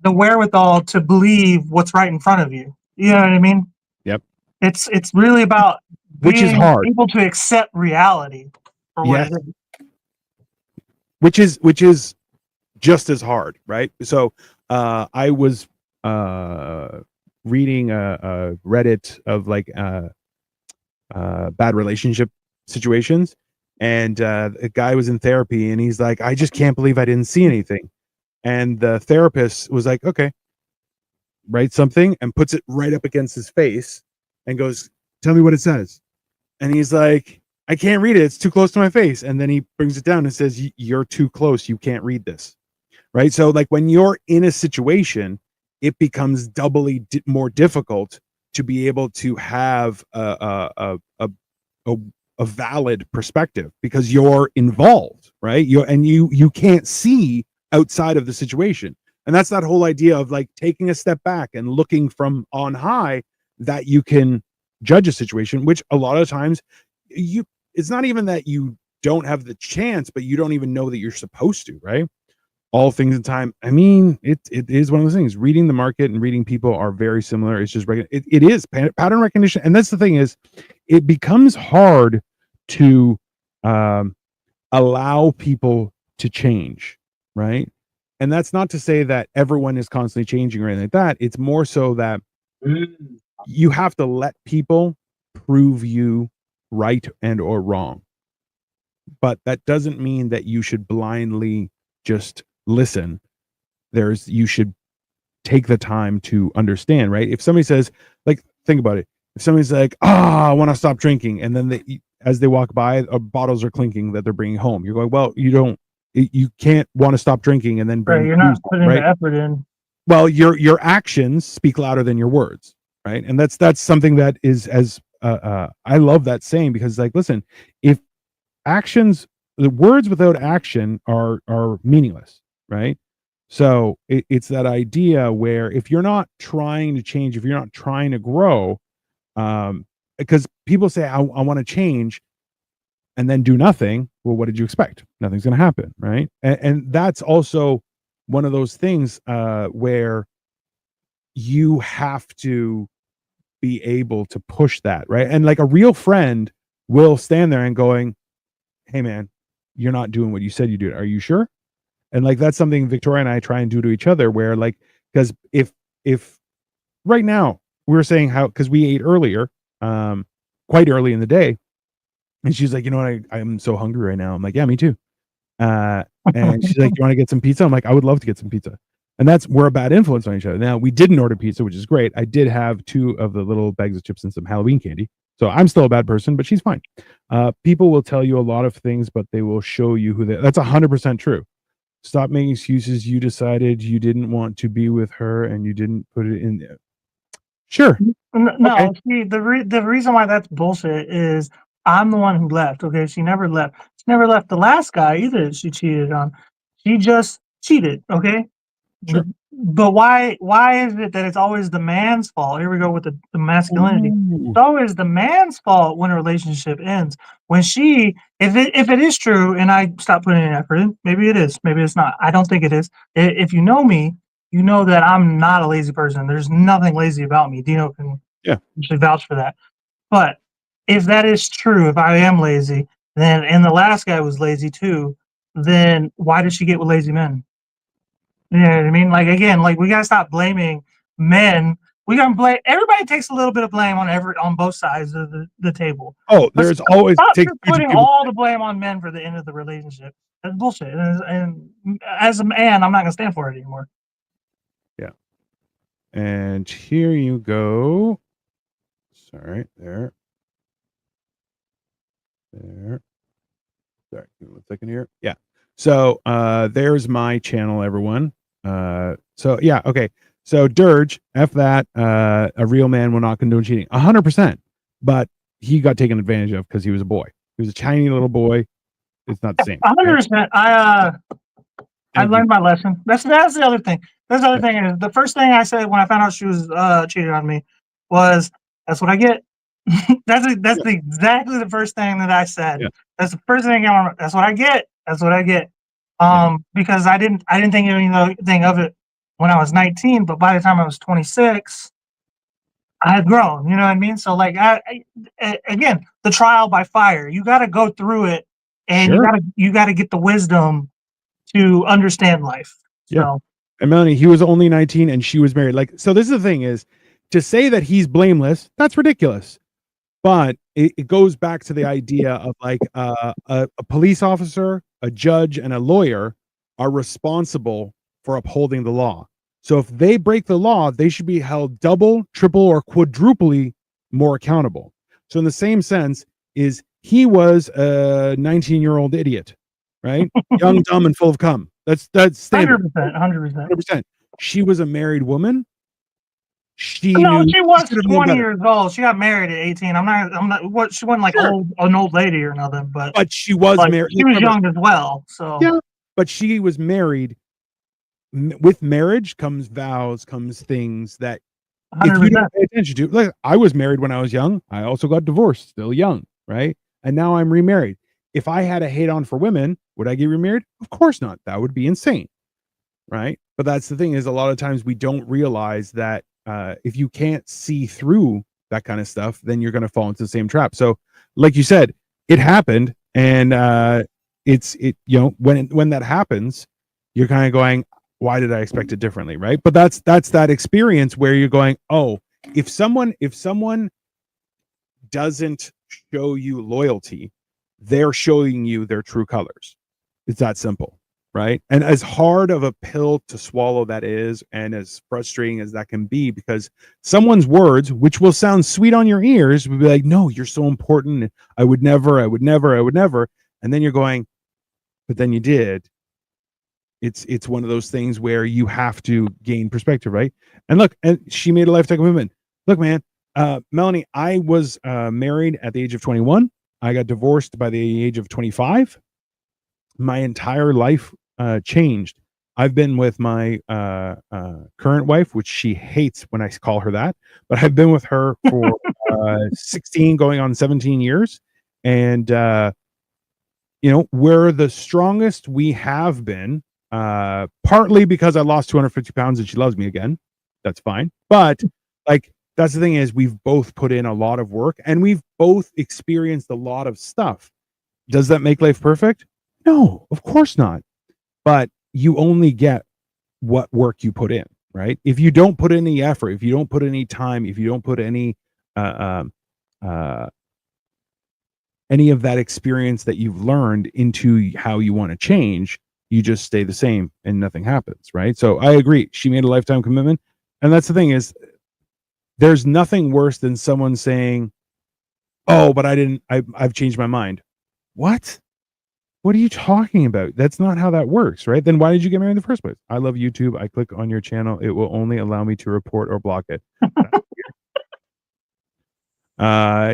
wherewithal to believe what's right in front of you. You know what I mean? Yep. It's really about which is hard. Able to accept reality for what it is. Which is just as hard, right? So I was reading a Reddit of like bad relationship situations, and a guy was in therapy, and he's like, I just can't believe I didn't see anything. And the therapist was like, okay, write something, and puts it right up against his face and goes, tell me what it says. And he's like, I can't read it. It's too close to my face. And then he brings it down and says, you're too close. You can't read this. Right. So like when you're in a situation, it becomes doubly more difficult to be able to have a valid perspective, because you're involved, right? You can't see outside of the situation. And that's that whole idea of like taking a step back and looking from on high, that you can judge a situation, which a lot of times it's not even that you don't have the chance, but you don't even know that you're supposed to, right? All things in time. I mean, it is one of those things. Reading the market and reading people are very similar. It's just it is pattern recognition. And that's the thing, is it becomes hard to allow people to change, right? And that's not to say that everyone is constantly changing or anything like that. It's more so that you have to let people prove you right and or wrong. But that doesn't mean that you should blindly just listen. You should take the time to understand, right? If somebody says, like, think about it. If somebody's like, I want to stop drinking, and then as they walk by, bottles are clinking that they're bringing home. You're going, well, you can't want to stop drinking and then bring you're not putting the effort in. Well, your actions speak louder than your words, right? And that's something that is as I love that saying, because like, listen, if the words without action are meaningless, right? So it's that idea where if you're not trying to change, if you're not trying to grow, because people say, I want to change, and then do nothing. Well, what did you expect? Nothing's going to happen, right? And that's also one of those things where you have to be able to push that, right? And like a real friend will stand there and going, hey man, you're not doing what you said you do. Are you sure? And like that's something Victoria and I try and do to each other, where like, because if right now we were saying how, because we ate earlier, quite early in the day, and she's like, you know what, I'm so hungry right now. I'm like, yeah, me too. And she's like, you want to get some pizza? I'm like, I would love to get some pizza. And that's, we're a bad influence on each other. Now we didn't order pizza, which is great. I did have 2 of the little bags of chips and some Halloween candy. So I'm still a bad person, but she's fine. People will tell you a lot of things, but they will show you who they, that's 100% true. Stop making excuses. You decided you didn't want to be with her and you didn't put it in there. Sure. No, Okay. see, the reason why that's bullshit is I'm the one who left. Okay, she never left. She never left the last guy either that she cheated on. She just cheated. Okay, Sure. but why is it that it's always the man's fault? Here we go with the masculinity. Ooh. It's always the man's fault when a relationship ends. When she, if it is true, and I stop putting any effort in, maybe it is, maybe it's not. I don't think it is. If you know me, you know that I'm not a lazy person. There's nothing lazy about me. Dino can actually vouch for that. But if that is true, if I am lazy, then and the last guy was lazy too, then why did she get with lazy men? You know what I mean? Like again, like we gotta stop blaming men. We gotta blame everybody takes a little bit of blame on both sides of the table. Oh, there's always stop putting all the blame on men for the end of the relationship. That's bullshit. And as a man, I'm not gonna stand for it anymore. Yeah. And here you go. Sorry, there. There. Sorry, give me 1 second here. Yeah. So there's my channel, everyone. So yeah, okay. So Dirge, F that, a real man will not condone cheating. 100%. But he got taken advantage of because he was a boy. He was a tiny little boy. It's not the same. 100%. I learned my lesson. That's the other thing. That's the other thing is the first thing I said when I found out she was cheating on me was, "That's what I get." that's exactly the first thing that I said. Yeah. That's the first thing that's what I get. That's what I get. Because I didn't think anything of it when I was 19, but by the time I was 26, I had grown. You know what I mean? So like, again, the trial by fire. You got to go through it, and you got to get the wisdom to understand life. Yeah. So. And Melanie, he was only 19 and she was married. Like, so this is the thing is, to say that he's blameless, that's ridiculous. But it goes back to the idea of like a police officer, a judge, and a lawyer are responsible for upholding the law. So if they break the law, they should be held double, triple, or quadruply more accountable. So in the same sense, is he was a 19-year-old idiot, right? Young, dumb, and full of cum. That's standard. 100%. She was a married woman. She was 20 years old. She got married at 18. I'm not what she wasn't like an old lady or nothing, but she was like, married. She was young as well. So yeah, but she was married. With marriage comes vows, comes things that 100%. If you don't pay attention to. Like, I was married when I was young. I also got divorced, still young, right? And now I'm remarried. If I had a hate on for women, would I get remarried? Of course not. That would be insane, right? But that's the thing is, a lot of times we don't realize that if you can't see through that kind of stuff, then you're going to fall into the same trap. So, like you said, it happened, and when that happens, you're kind of going, why did I expect it differently, right? But that's that experience where you're going, oh, if someone doesn't show you loyalty, they're showing you their true colors. It's that simple, right? And as hard of a pill to swallow that is, and as frustrating as that can be, because someone's words, which will sound sweet on your ears, will be like, no, you're so important. I would never. And then you're going, but then you did. It's one of those things where you have to gain perspective, right? And look, and she made a lifetime commitment. Look, man, Melanie, I was married at the age of 21. I got divorced by the age of 25. My entire life changed. I've been with my current wife, which she hates when I call her that, but I've been with her for 16 going on 17 years. And, we're the strongest we have been, partly because I lost 250 pounds and she loves me again. That's fine. But like, that's the thing is we've both put in a lot of work and we've both experienced a lot of stuff. Does that make life perfect? No, of course not. But you only get what work you put in, right? If you don't put any effort, if you don't put any time, if you don't put any of that experience that you've learned into how you want to change, you just stay the same and nothing happens, right? So I agree. She made a lifetime commitment. And that's the thing is there's nothing worse than someone saying, oh, but I've changed my mind. What? What are you talking about? That's not how that works, right? Then why did you get married in the first place? I love YouTube. I click on your channel. It will only allow me to report or block it.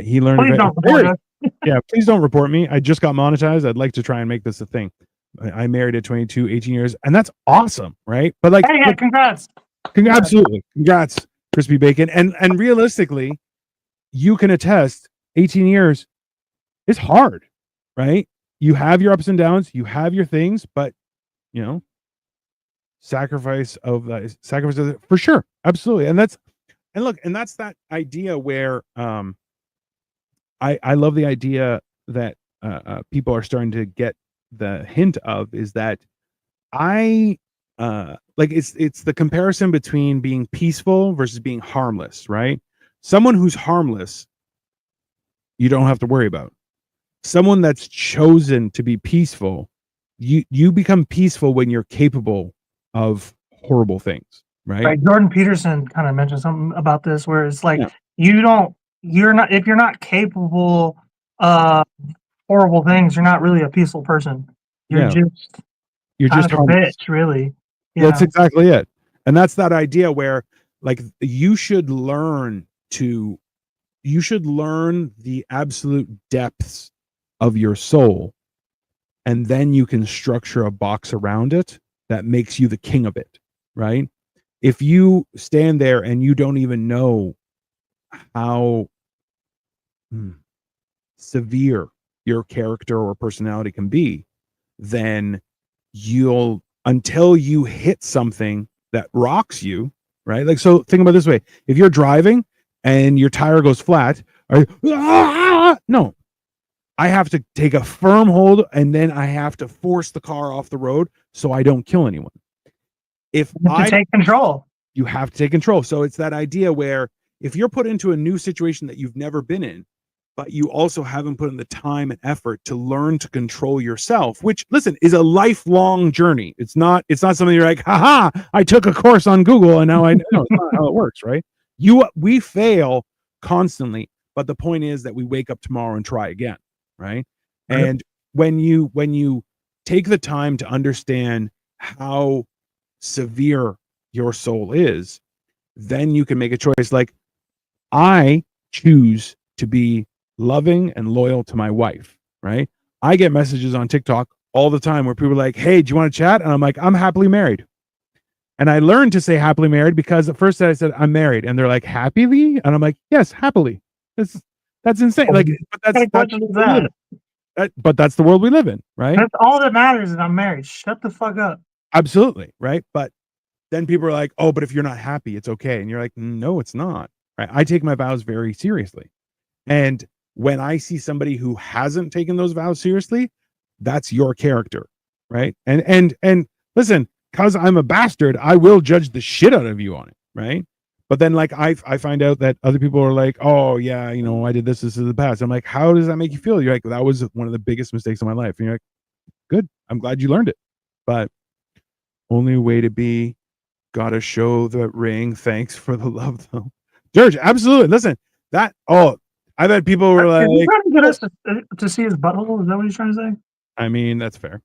He learned. Please don't report us. Yeah, please don't report me. I just got monetized. I'd like to try and make this a thing. I married at 22, 18 years, and that's awesome, right? But like, hey, yeah, congrats. Absolutely. Congrats, Crispy Bacon. And realistically, you can attest 18 years is hard, right? You have your ups and downs, you have your things, but you know, sacrifice of for sure. Absolutely. And that's that idea where I love the idea that people are starting to get the hint of is that it's the comparison between being peaceful versus being harmless, right? Someone who's harmless, you don't have to worry about. Someone that's chosen to be peaceful, you become peaceful when you're capable of horrible things, right? Right. Jordan Peterson kind of mentioned something about this where it's like if you're not capable of horrible things, you're not really a peaceful person. You're just a bitch, really. That's exactly it. And that's that idea where like you should learn the absolute depths of your soul, and then you can structure a box around it that makes you the king of it, right? If you stand there and you don't even know how severe your character or personality can be, then until you hit something that rocks you, right? Like, so think about it this way. If you're driving and your tire goes flat, no, I have to take a firm hold and then I have to force the car off the road so I don't kill anyone. If you have to take control. You have to take control. So it's that idea where if you're put into a new situation that you've never been in, but you also haven't put in the time and effort to learn to control yourself, which, listen, is a lifelong journey. It's not something you're like, haha, I took a course on Google and now I know. It's not how it works, right? We fail constantly, but the point is that we wake up tomorrow and try again, right? And when you take the time to understand how severe your soul is, then you can make a choice. Like, I choose to be loving and loyal to my wife, right? I get messages on TikTok all the time where people are like, hey, do you want to chat? And I'm like, I'm happily married. And I learned to say happily married because at first I said I'm married, and they're like, happily? And I'm like, yes, happily. That's insane. Like, but that's the world we live in, right? That's all that matters is I'm married. Shut the fuck up. Absolutely, right? But then people are like, oh, but if you're not happy, it's okay. And you're like, no, it's not. Right? I take my vows very seriously. And when I see somebody who hasn't taken those vows seriously, that's your character, right? And listen, because I'm a bastard, I will judge the shit out of you on it, right? But then, like, I find out that other people are like, oh yeah, you know, I did this in the past. I'm like, how does that make you feel? You're like, that was one of the biggest mistakes of my life. And you're like, good, I'm glad you learned it. But only way to be, gotta show the ring. Thanks for the love, though. George, absolutely. Listen, I've had people who are like, you trying to get us to see his butthole? Is that what he's trying to say? I mean, that's fair.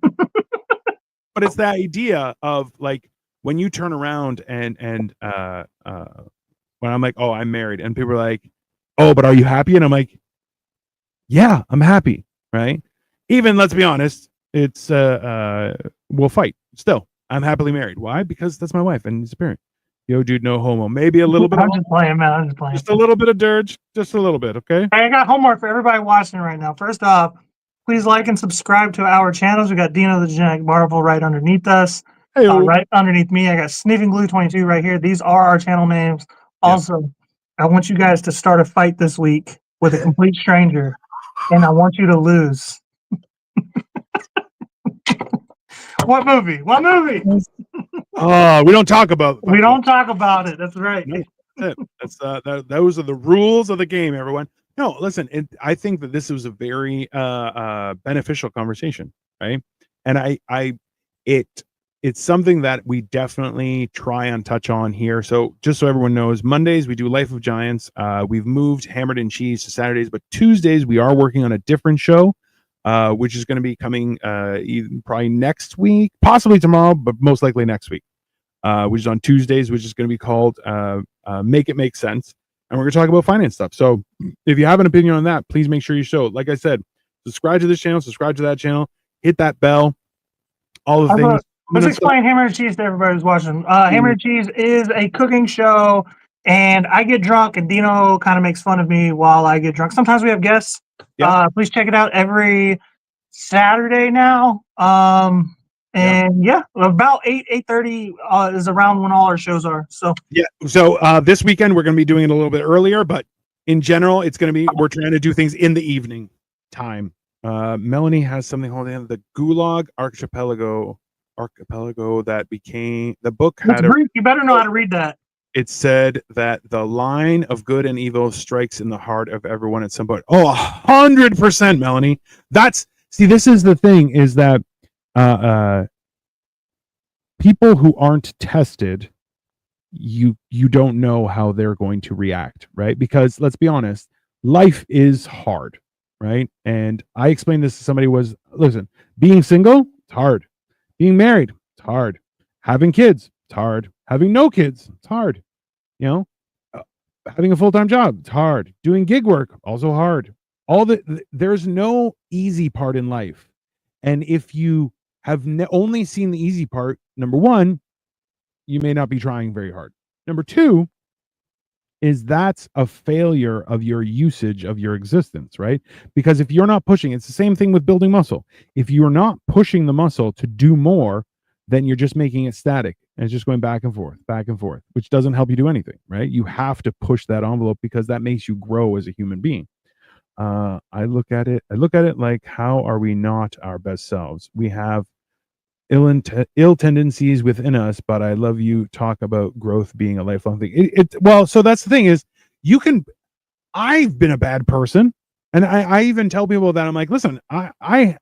But it's the idea of like when you turn around and when I'm like, oh, I'm married, and people are like, oh, but are you happy? And I'm like, yeah, I'm happy, right? Even, let's be honest, it's we'll fight still. I'm happily married. Why? Because that's my wife and he's a parent. Yo, dude, no homo. Maybe a little bit. I'm just playing, man. I'm just playing. Just a little bit of dirge. Just a little bit, okay? Hey, I got homework for everybody watching right now. First off, please like and subscribe to our channels. We got Dino the Genetic Marvel right underneath us. Right underneath me, I got Sniffing Glue 22 right here. These are our channel names. Also, I want you guys to start a fight this week with a complete stranger, and I want you to lose. What movie? What movie? Oh, we don't talk about. We don't talk about it. That's right. No, that's those are the rules of the game, everyone. No, listen. I think that this was a very beneficial conversation, right? And it's something that we definitely try and touch on here. So just so everyone knows, Mondays we do Life of Giants. We've moved Hammered and Cheese to Saturdays, but Tuesdays we are working on a different show, which is going to be coming probably next week, possibly tomorrow, but most likely next week. Which is on Tuesdays, which is going to be called Make It Make Sense. And we're going to talk about finance stuff. So if you have an opinion on that, please make sure you show it. Like I said, subscribe to this channel, subscribe to that channel, hit that bell, all the things. Let's explain Hammer and Cheese to everybody who's watching. Hammer and Cheese is a cooking show, and I get drunk, and Dino kind of makes fun of me while I get drunk. Sometimes we have guests. Yeah. Please check it out every Saturday now. And yeah, about 8:30 is around when all our shows are. So yeah. So this weekend we're going to be doing it a little bit earlier, but in general, it's going to be, we're trying to do things in the evening time. Melanie has something holding the Gulag Archipelago that became the book had you better know how to read that. It said that the line of good and evil strikes in the heart of everyone at some point. Oh, 100%, Melanie. This is the thing, is that people who aren't tested, you don't know how they're going to react, right? Because let's be honest, life is hard, right? And I explained this to somebody listen, being single, it's hard. Being married, it's hard. Having kids, it's hard. Having no kids, it's hard. Having a full-time job, it's hard. Doing gig work, also hard. There's no easy part in life. And if you have only seen the easy part, number one, you may not be trying very hard. Number two is that's a failure of your usage of your existence, right? Because if you're not pushing, it's the same thing with building muscle. If you're not pushing the muscle to do more, then you're just making it static. And it's just going back and forth, which doesn't help you do anything, right? You have to push that envelope because that makes you grow as a human being. I look at it like, how are we not our best selves? We have ill tendencies within us, but I love you talk about growth being a lifelong thing. Well, so that's the thing is, I've been a bad person, and I even tell people that. I'm like, listen, I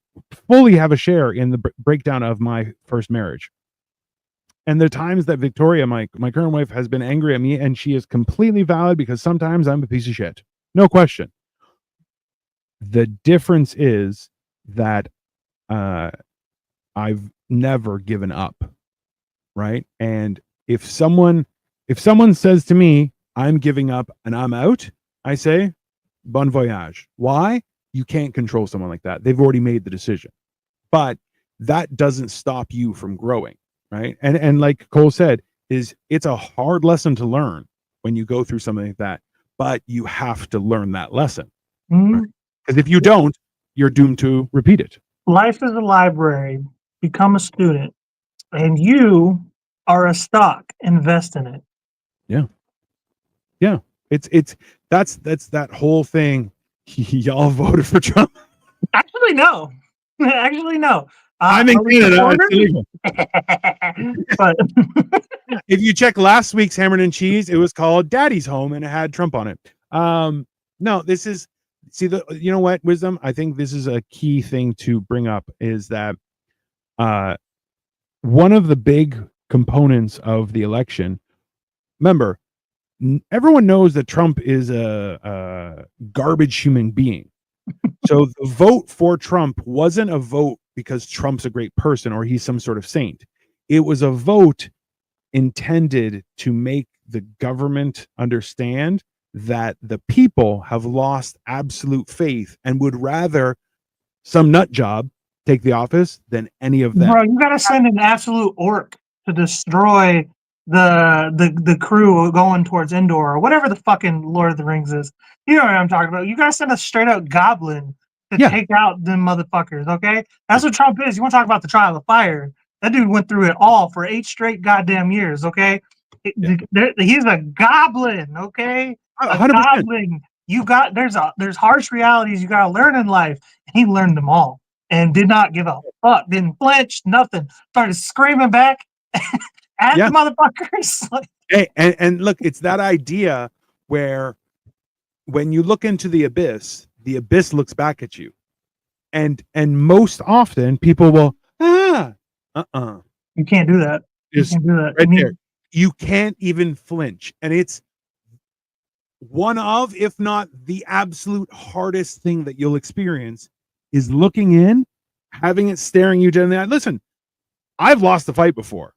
fully have a share in the breakdown of my first marriage. And the times that Victoria, my current wife, has been angry at me, and she is completely valid, because sometimes I'm a piece of shit. No question. The difference is that I've never given up, right? And if someone says to me, I'm giving up and I'm out, I say, bon voyage. Why? You can't control someone like that. They've already made the decision. But that doesn't stop you from growing, right? And like Cole said, it's a hard lesson to learn when you go through something like that, but you have to learn that lesson. Mm-hmm. Right? Because if you don't, you're doomed to repeat it. Life is a library. Become a student, and you are a stock. Invest in it. Yeah. That's that whole thing. Y'all voted for Trump. Actually, no. I'm in Canada. It's illegal. But if you check last week's Hammered and Cheese, it was called Daddy's Home, and it had Trump on it. No, this is. See, you know what, Wisdom? I think this is a key thing to bring up, is that one of the big components of the election, remember, everyone knows that Trump is a garbage human being. So the vote for Trump wasn't a vote because Trump's a great person or he's some sort of saint. It was a vote intended to make the government understand that the people have lost absolute faith and would rather some nut job take the office than any of them. Bro, you gotta send an absolute orc to destroy the crew going towards Endor or whatever the fucking Lord of the Rings is. You know what I'm talking about. You gotta send a straight out goblin to take out them motherfuckers, okay? That's what Trump is. You want to talk about the trial of fire? That dude went through it all for 8 straight goddamn years, okay? He's a goblin, okay? a 100%. godling. There's harsh realities you got to learn in life. He learned them all and did not give a fuck. Didn't flinch. Nothing. Started screaming back at the motherfuckers. Hey, and look, it's that idea where when you look into the abyss looks back at you, and most often people will You can't do that. You can't do that. Right there. You can't even flinch, and it's one of, if not the absolute hardest thing that you'll experience is looking in, having it staring you down the eye. Listen, I've lost a fight before.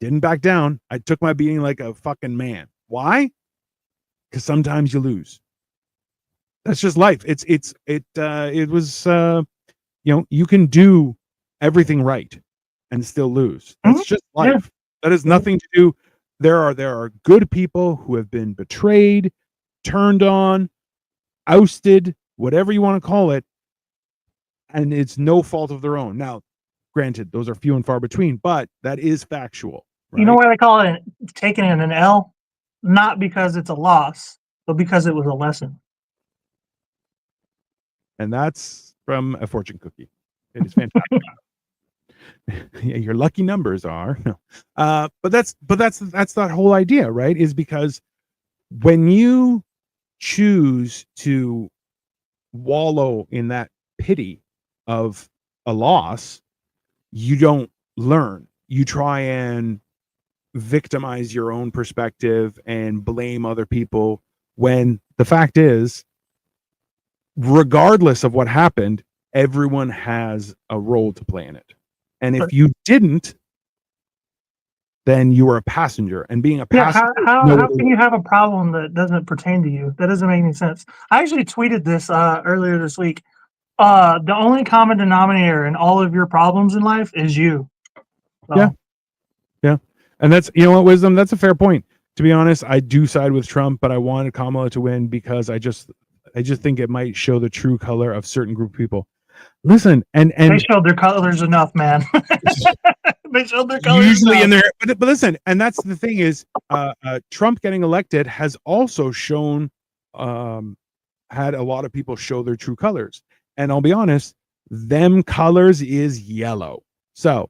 Didn't back down. I took my beating like a fucking man. Why? Because sometimes you lose. That's just life. It was you can do everything right and still lose. That's just life. Yeah. That has nothing to do. There are good people who have been betrayed, turned on, ousted, whatever you want to call it, and it's no fault of their own. Now, granted, those are few and far between, but that is factual. Right? You know why they call it taking an L? Not because it's a loss, but because it was a lesson. And that's from a fortune cookie. It is fantastic. Yeah, your lucky numbers are no. But that's that whole idea, right? Is because when you choose to wallow in that pity of a loss, you don't learn. You try and victimize your own perspective and blame other people, when the fact is, regardless of what happened, everyone has a role to play in it. And if you didn't, then you were a passenger. And being a passenger, how can you have a problem that doesn't pertain to you? That doesn't make any sense. I actually tweeted this earlier this week. The only common denominator in all of your problems in life is you. So. Yeah. And that's, you know what, Wisdom, that's a fair point. To be honest, I do side with Trump, but I wanted Kamala to win because I just think it might show the true color of certain group of people. Listen, and they showed their colors enough, man. They showed their colors usually enough. In there, but listen, and that's the thing is, Trump getting elected has also shown, had a lot of people show their true colors. And I'll be honest, them colors is yellow. So,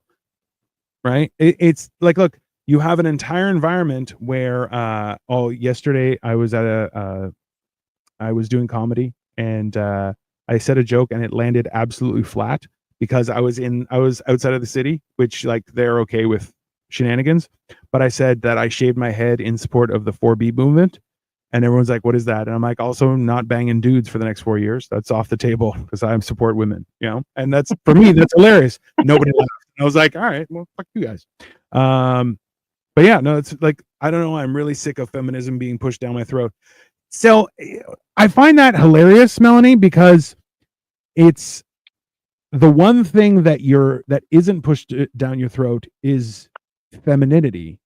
right, it's like, look, you have an entire environment where, yesterday I was at I was doing comedy, and I said a joke and it landed absolutely flat because I was outside of the city, which, like, they're okay with shenanigans. But I said that I shaved my head in support of the 4B movement, and everyone's like, "What is that?" And I'm like, "Also, not banging dudes for the next 4 years. That's off the table because I support women." And that's, for me, that's hilarious. Nobody laughed. And I was like, "All right, well, fuck you guys." But yeah, no, it's like, I don't know. I'm really sick of feminism being pushed down my throat. So I find that hilarious, Melanie, because it's the one thing that isn't pushed down your throat is femininity,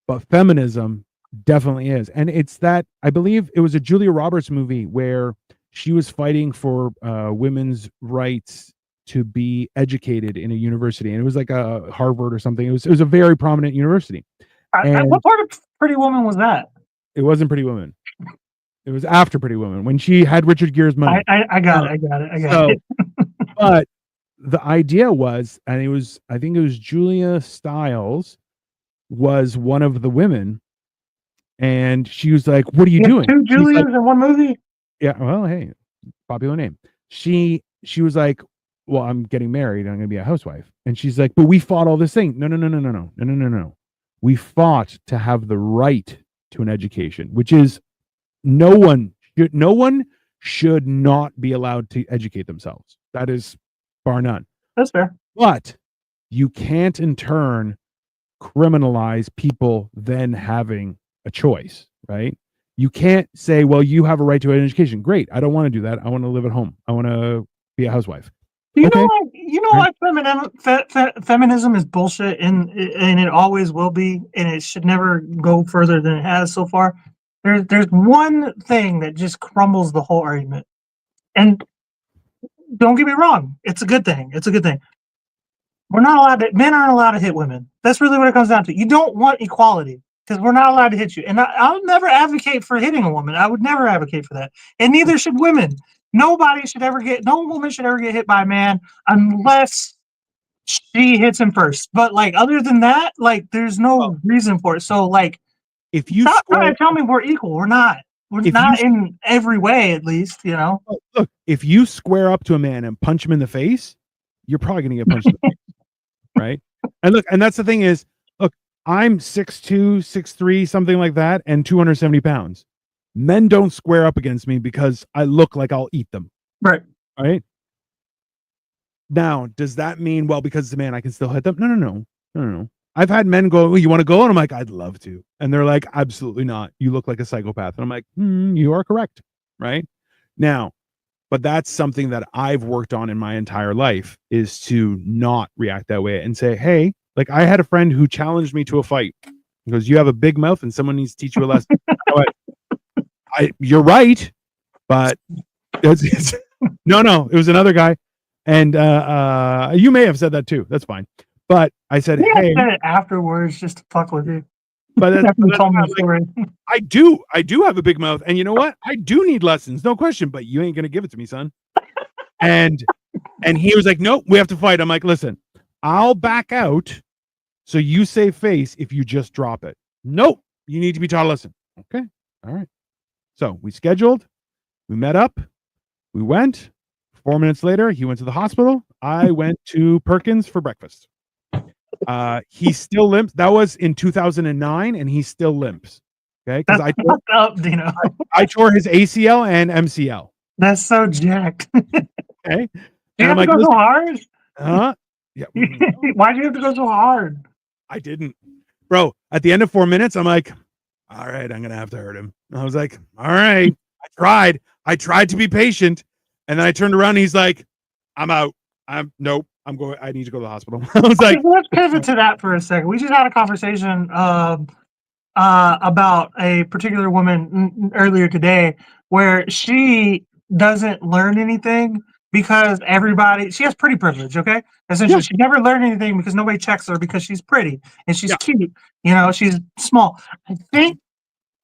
but feminism definitely is. And it's that, I believe it was a Julia Roberts movie where she was fighting for women's rights to be educated in a university, and it was like a Harvard or something. It was a very prominent university. What part of Pretty Woman was that? It wasn't Pretty Woman. It was after Pretty Woman, when she had Richard Gere's money. I got it. But the idea was, and I think it was Julia Stiles was one of the women, and she was like, "What are you doing?" Two Julias in one movie? Yeah, well, hey, popular name. She was like, "Well, I'm getting married. I'm going to be a housewife." And she's like, "But we fought all this thing." No. We fought to have the right to an education, which is no one should not be allowed to educate themselves. That is bar none. That's fair. But you can't in turn criminalize people then having a choice, right? You can't say, well, you have a right to an education. Great. I don't want to do that. I want to live at home. I want to be a housewife. You know what? Feminism is bullshit, and it always will be, and it should never go further than it has so far. There's one thing that just crumbles the whole argument, and don't get me wrong, it's a good thing. Men aren't allowed to hit women. That's really what it comes down to. You don't want equality. because we're not allowed to hit you. And I'll never advocate for hitting a woman. I would never advocate for that. And neither should women. No woman should ever get hit by a man unless she hits him first. But like other than that, like there's no reason for it. So like if you stop trying to tell me we're equal. We're not. We're not in every way, at least, you know. Look, if you square up to a man and punch him in the face, you're probably gonna get punched in the face. Right? And look, and that's the thing is, look, I'm 6'2", 6'3", something like that, and 270 pounds. Men don't square up against me because I look like I'll eat them. Right. Right? Now, does that mean, well, because it's a man, I can still hit them? No. I've had men go, well, you want to go? And I'm like, I'd love to. And they're like, absolutely not. You look like a psychopath. And I'm like, you are correct. Right? Now, but that's something that I've worked on in my entire life, is to not react that way and say, hey, like I had a friend who challenged me to a fight because you have a big mouth and someone needs to teach you a lesson. You're right, but no, it was another guy. And you may have said that too. That's fine. But I said, hey, I said it afterwards just to fuck with you. But I do have a big mouth, and you know what? I do need lessons, no question. But you ain't gonna give it to me, son. And he was like, "Nope, we have to fight." I'm like, "Listen, I'll back out, so you save face if you just drop it." Nope, you need to be taught a lesson. Okay, all right. So we scheduled, we met up, we went. 4 minutes later, he went to the hospital. I went to Perkins for breakfast. He still limps. That was in 2009, and he still limps. Okay, because I tore his ACL and MCL. That's so jacked. Okay, you have to go so hard. Yeah. Why'd you have to go so hard? I didn't, bro. At the end of 4 minutes, I'm like, all right, I'm gonna have to hurt him. I was like, all right. I tried to be patient, and then I turned around, and he's like, I'm out. Nope. I'm going. I need to go to the hospital. I was like, let's pivot to that for a second. We just had a conversation about a particular woman earlier today where she doesn't learn anything because she has pretty privilege. Okay, essentially, she never learned anything because nobody checks her because she's pretty and she's cute. You know, she's small. I think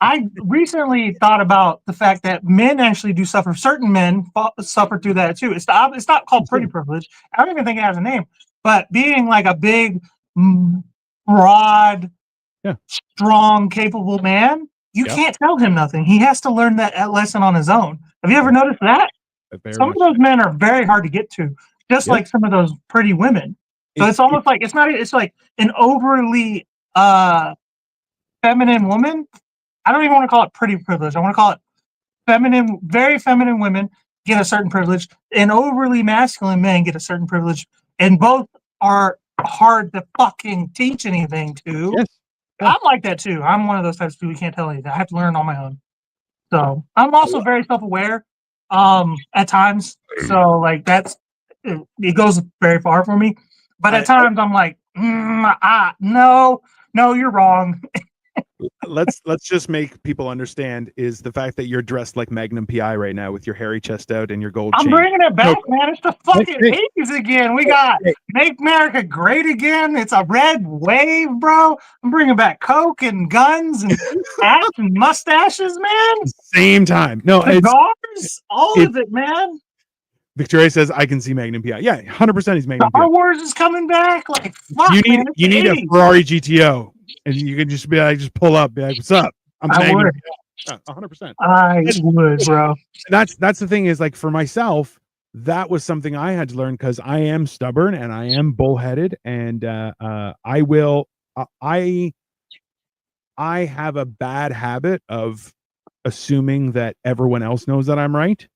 I recently thought about the fact that men actually do suffer. Certain men suffer through that too. It's not called pretty privilege. I don't even think it has a name. But being like a big, broad, strong, capable man, you can't tell him nothing. He has to learn that lesson on his own. Have you ever noticed that? Some of those men are very hard to get to, just like some of those pretty women. So it's almost like it's like an overly feminine woman. I don't even want to call it pretty privilege. I want to call it feminine, very feminine women get a certain privilege, and overly masculine men get a certain privilege, and both are hard to fucking teach anything to. Yes. I'm like that too. I'm one of those types of people who can't tell anything. I have to learn on my own. So I'm also very self-aware at times. So like it goes very far for me. But at times I'm like, no, you're wrong. Let's just make people understand is the fact that you're dressed like Magnum PI right now with your hairy chest out and your gold chain. I'm bringing it back, man. It's the fucking 80s again. We got Make America Great Again. It's a red wave, bro. I'm bringing back Coke and guns and hats and mustaches, man. Same time. No, cigars, all of it, man. Victoria says, I can see Magnum PI. Yeah, 100% he's Magnum PI. Star Wars is coming back. Like, fuck, you need a Ferrari GTO. And you can just be like, just pull up, be like, what's up? I'm saying 100%. I would, bro. That's the thing is like for myself, that was something I had to learn because I am stubborn and I am bullheaded, and I have a bad habit of assuming that everyone else knows that I'm right.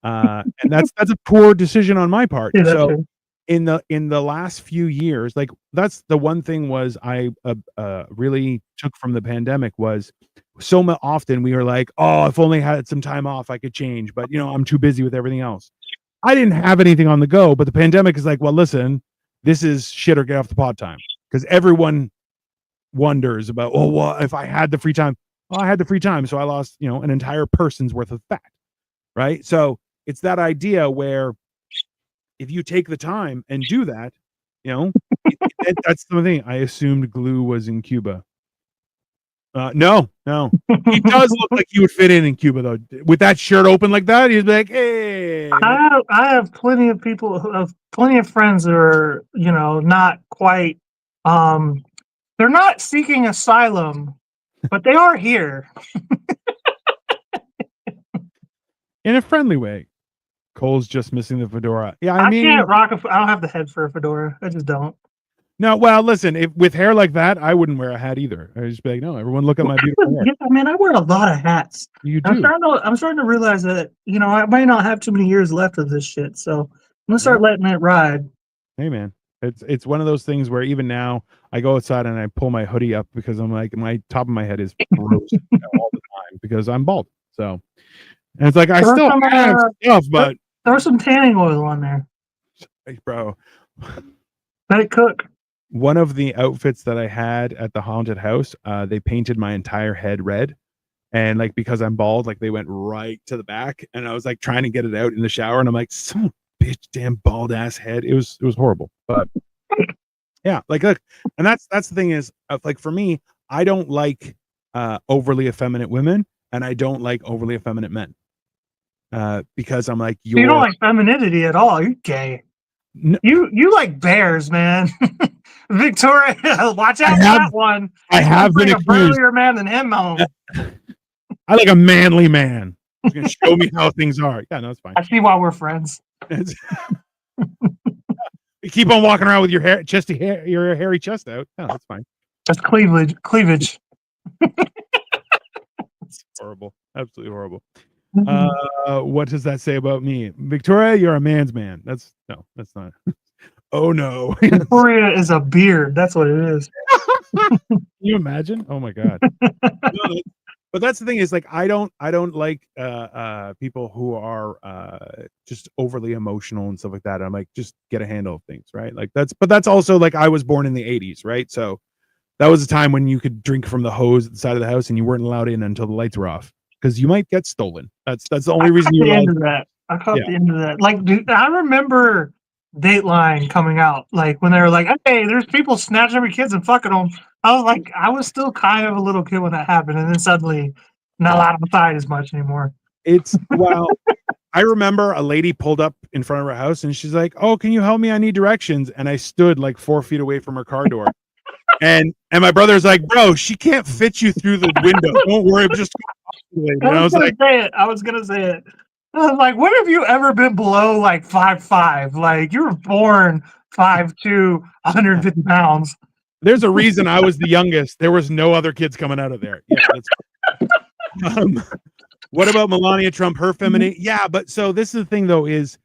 And that's a poor decision on my part. Yeah, so in the last few years, like that's the one thing was I really took from the pandemic was so often we were like, oh, if only I had some time off, I could change. But I'm too busy with everything else. I didn't have anything on the go, but the pandemic is like, well, listen, this is shit or get off the pod time, because everyone wonders about, oh, well, if I had the free time. Well, I had the free time, so I lost, an entire person's worth of fat, right? So it's that idea where if you take the time and do that, that's the thing. I assumed glue was in Cuba. No. He does look like he would fit in Cuba though. With that shirt open like that, he'd be like, "Hey." I have plenty of plenty of friends that are, not quite. They're not seeking asylum, but they are here in a friendly way. Cole's just missing the fedora. Yeah, I can't rock I don't have the head for a fedora. I just don't. No, well, listen, if with hair like that, I wouldn't wear a hat either. I'd just be like, no, everyone look at my beautiful hair. I mean, I wear a lot of hats. You do. I'm starting to realize that, I might not have too many years left of this shit. So I'm gonna start letting it ride. Hey man, it's one of those things where even now I go outside and I pull my hoodie up because I'm like, my top of my head is frozen all the time because I'm bald. So, and it's like I still have stuff, but there's some tanning oil on there. Bro, let it cook. One of the outfits that I had at the haunted house, they painted my entire head red. And like, because I'm bald, like they went right to the back and I was like trying to get it out in the shower. And I'm like, some bitch, damn bald ass head. It was horrible, but yeah, like, look, and that's the thing is like, for me, I don't like overly effeminate women and I don't like overly effeminate men. Because I'm like, you don't like femininity at all. You're gay. No. You like bears, man. Victoria, watch out for that one. I have been accused. A burlier man than him, home. I like a manly man. He's gonna show me how things are. Yeah, no, it's fine. I see why we're friends. You keep on walking around with your your hairy chest out. Yeah, that's fine. That's cleavage. It's horrible. Absolutely horrible. What does that say about me? Victoria, you're a man's man. That's not. Oh no. Victoria is a beard. That's what it is. Can you imagine? Oh my god. No, but that's the thing is like I don't like people who are just overly emotional and stuff like that. I'm like, just get a handle of things, right? Like that's also like I was born in the 80s, right? So that was a time when you could drink from the hose at the side of the house and you weren't allowed in until the lights were off because you might get stolen. That's the only reason you I caught the end of that. Like, dude, I remember Dateline coming out, like when they were like, "Hey, there's people snatching every kids and fucking them." I was like, I was still kind of a little kid when that happened, and then suddenly, not allowed outside as much anymore. It's well, I remember a lady pulled up in front of her house, and she's like, "Oh, can you help me? I need directions." And I stood like 4 feet away from her car door, and my brother's like, "Bro, she can't fit you through the window. Don't worry, just." And I was gonna say it. I was like, when have you ever been below like 5'5"? Like you were born 5'2", 150 pounds. There's a reason I was the youngest. There was no other kids coming out of there. Yeah. What about Melania Trump? Her femininity? Yeah, but so this is the thing though: is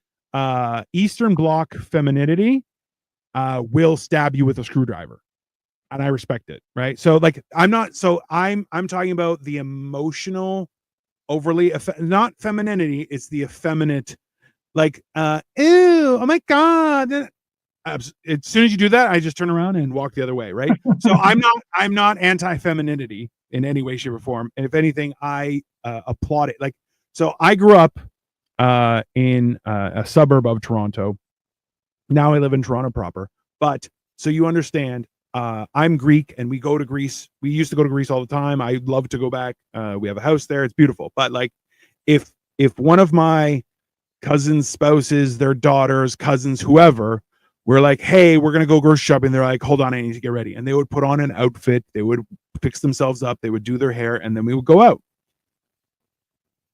Eastern Bloc femininity will stab you with a screwdriver, and I respect it. Right? So like, I'm talking about the emotional. Overly not femininity, it's the effeminate, like ew, oh my god. As soon as you do that, I just turn around and walk the other way, right? So I'm not anti-femininity in any way, shape, or form. And if anything, I applaud it. Like, so I grew up in a suburb of Toronto. Now I live in Toronto proper. But so you understand, I'm Greek and we go to Greece. We used to go to Greece all the time. I love to go back. We have a house there. It's beautiful. But like, if one of my cousins' spouses, their daughters, cousins, whoever, were like, "Hey, we're going to go grocery shopping." They're like, "Hold on, I need to get ready." And they would put on an outfit. They would fix themselves up. They would do their hair and then we would go out.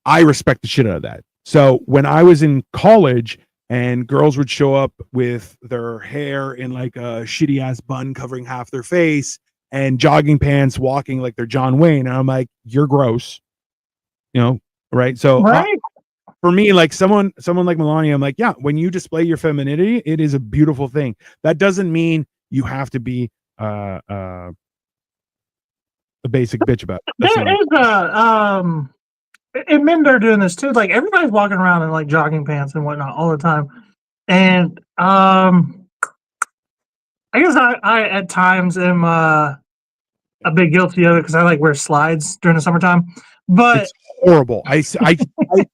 I respect the shit out of that. So when I was in college, and girls would show up with their hair in like a shitty ass bun covering half their face and jogging pants, walking like they're John Wayne. And I'm like, you're gross, right? So right. For me, like someone like Melania, I'm like, yeah, when you display your femininity, it is a beautiful thing. That doesn't mean you have to be a basic bitch about it. There is and men are doing this too. Like everybody's walking around in like jogging pants and whatnot all the time. And I guess I at times am a bit guilty of it because I like wear slides during the summertime. But it's horrible. I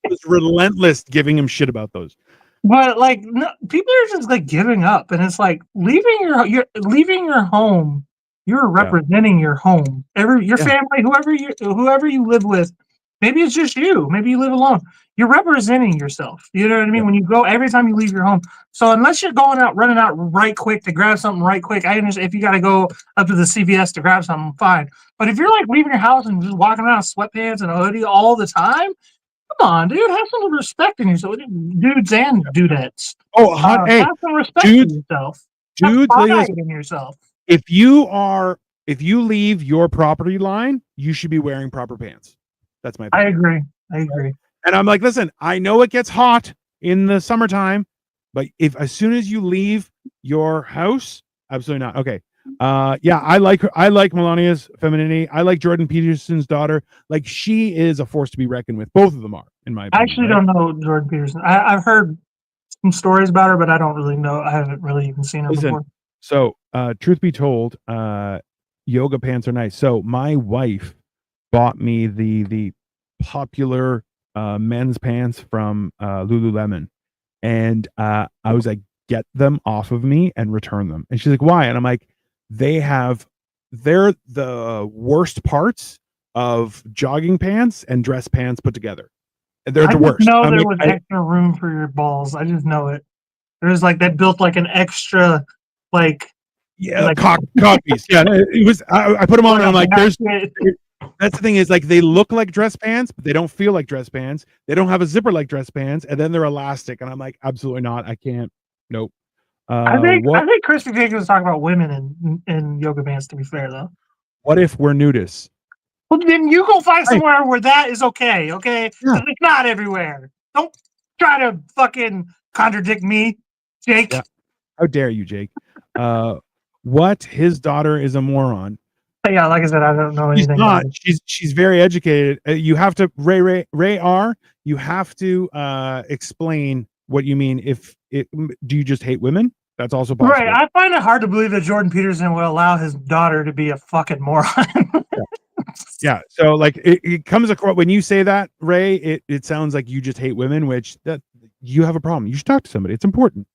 was relentless giving him shit about those. But like no, people are just like giving up, and it's like leaving your home You're representing your home. Your family, whoever you live with. Maybe it's just you. Maybe you live alone. You're representing yourself. You know what I mean? When you go, every time you leave your home. So unless you're running out right quick to grab something right quick, I understand if you got to go up to the CVS to grab something, fine. But if you're like leaving your house and just walking around in sweatpants and a hoodie all the time, come on, dude, have some respect in yourself. Dudes and dudettes. Oh, hey, have some respect in yourself. Dudes, in yourself. If you leave your property line, you should be wearing proper pants. That's my opinion. I agree. And I'm like, listen, I know it gets hot in the summertime, but as soon as you leave your house, absolutely not. Okay. Yeah, I like Melania's femininity. I like Jordan Peterson's daughter. Like, she is a force to be reckoned with. Both of them are, in my opinion. I actually don't know Jordan Peterson. I've heard some stories about her, but I don't really know. I haven't really even seen her before. So, truth be told, yoga pants are nice. So my wife bought me the popular men's pants from Lululemon, and I was like, get them off of me and return them. And she's like, why? And I'm like, they're the worst parts of jogging pants and dress pants put together. They're the worst. No, there was extra room for your balls. I just know it. There's like that built like an extra, like cock piece. Yeah, it was. I put them on, and I'm like, that's the thing is, like, they look like dress pants, but they don't feel like dress pants. They don't have a zipper like dress pants, and then they're elastic. And I'm like, absolutely not. I can't. Nope. I think Crispy Bacon was talking about women in yoga pants. To be fair, though, what if we're nudists? Well, then you go find somewhere where that is okay. Okay, it's not everywhere. Don't try to fucking contradict me, Jake. Yeah. How dare you, Jake? What? His daughter is a moron. Yeah, like I said, I don't know anything. She's not. She's very educated. You have to Ray R. You have to explain what you mean. Do you just hate women? That's also possible. Right. I find it hard to believe that Jordan Peterson would allow his daughter to be a fucking moron. Yeah. So like it comes across when you say that, Ray, it sounds like you just hate women, which that you have a problem. You should talk to somebody. It's important.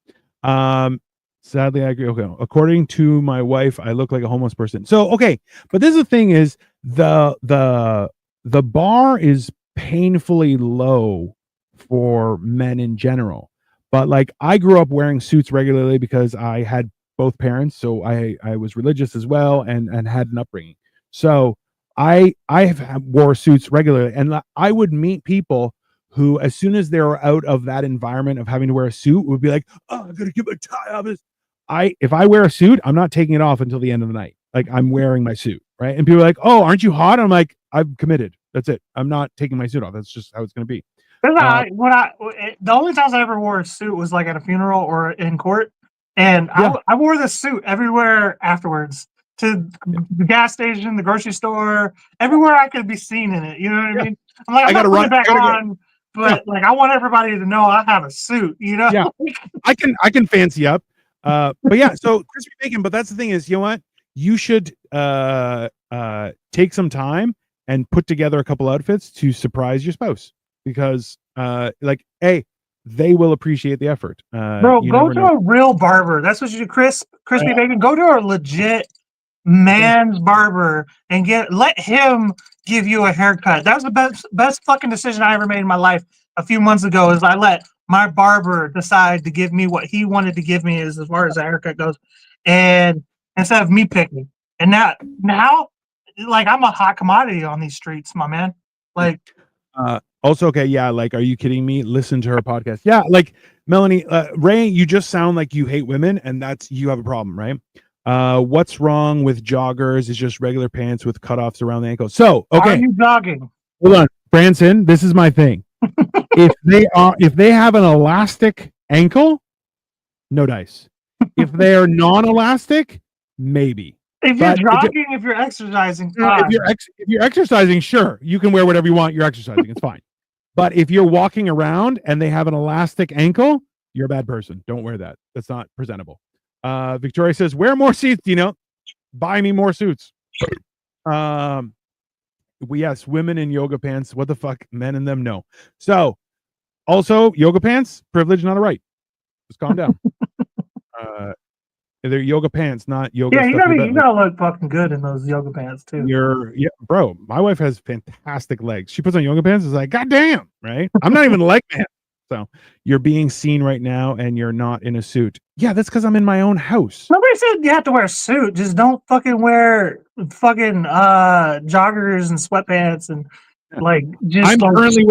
Sadly, I agree. Okay. According to my wife, I look like a homeless person. So, okay. But this is the thing is the bar is painfully low for men in general. But like, I grew up wearing suits regularly because I had both parents. So I was religious as well and had an upbringing. So I wore suits regularly, and I would meet people who, as soon as they were out of that environment of having to wear a suit, would be like, oh, I gotta get my tie off. If I wear a suit, I'm not taking it off until the end of the night. Like, I'm wearing my suit, right? And people are like, oh, aren't you hot? I'm like, I'm committed. That's it. I'm not taking my suit off. That's just how it's going to be. The only times I ever wore a suit was like at a funeral or in court. And I wore this suit everywhere afterwards, to the gas station, the grocery store, everywhere I could be seen in it. You know what I mean? I'm like, I got to run it back on. But like, I want everybody to know I have a suit, you know? Yeah, I can fancy up. But yeah, so crispy bacon. But that's the thing is, you know what? You should take some time and put together a couple outfits to surprise your spouse, because like, hey, they will appreciate the effort. Bro, go to a real barber. That's what you do, crispy bacon. Go to a legit man's barber and let him give you a haircut. That was the best fucking decision I ever made in my life a few months ago. Is I let my barber decide to give me what he wanted to give me as far as the haircut goes, and instead of me picking. And now like, I'm a hot commodity on these streets, my man. Like, also, okay, yeah, like, are you kidding me? Listen to her podcast. Yeah, like, Melanie, Ray, you just sound like you hate women, and you have a problem, right? What's wrong with joggers is just regular pants with cutoffs around the ankle. So, okay. Are you jogging? Hold on, Branson, this is my thing. If they have an elastic ankle, no dice. If they are non-elastic, maybe. If you're jogging, if you're exercising, if you're exercising, sure, you can wear whatever you want. You're exercising, it's fine. But if you're walking around and they have an elastic ankle, you're a bad person. Don't wear that. That's not presentable. Victoria says, wear more suits, buy me more suits. Yes, women in yoga pants. What the fuck? Men in them? No. So, also, yoga pants, privilege, not a right. Just calm down. They're yoga pants, not yoga Yeah, stuff. you gotta look fucking good in those yoga pants too. Yeah, bro. My wife has fantastic legs. She puts on yoga pants. It's like, God damn, right? I'm not even a leg man. So you're being seen right now, and you're not in a suit. Yeah, that's because I'm in my own house. Nobody said you have to wear a suit. Just don't fucking wear fucking joggers and sweatpants and like just. I'm like currently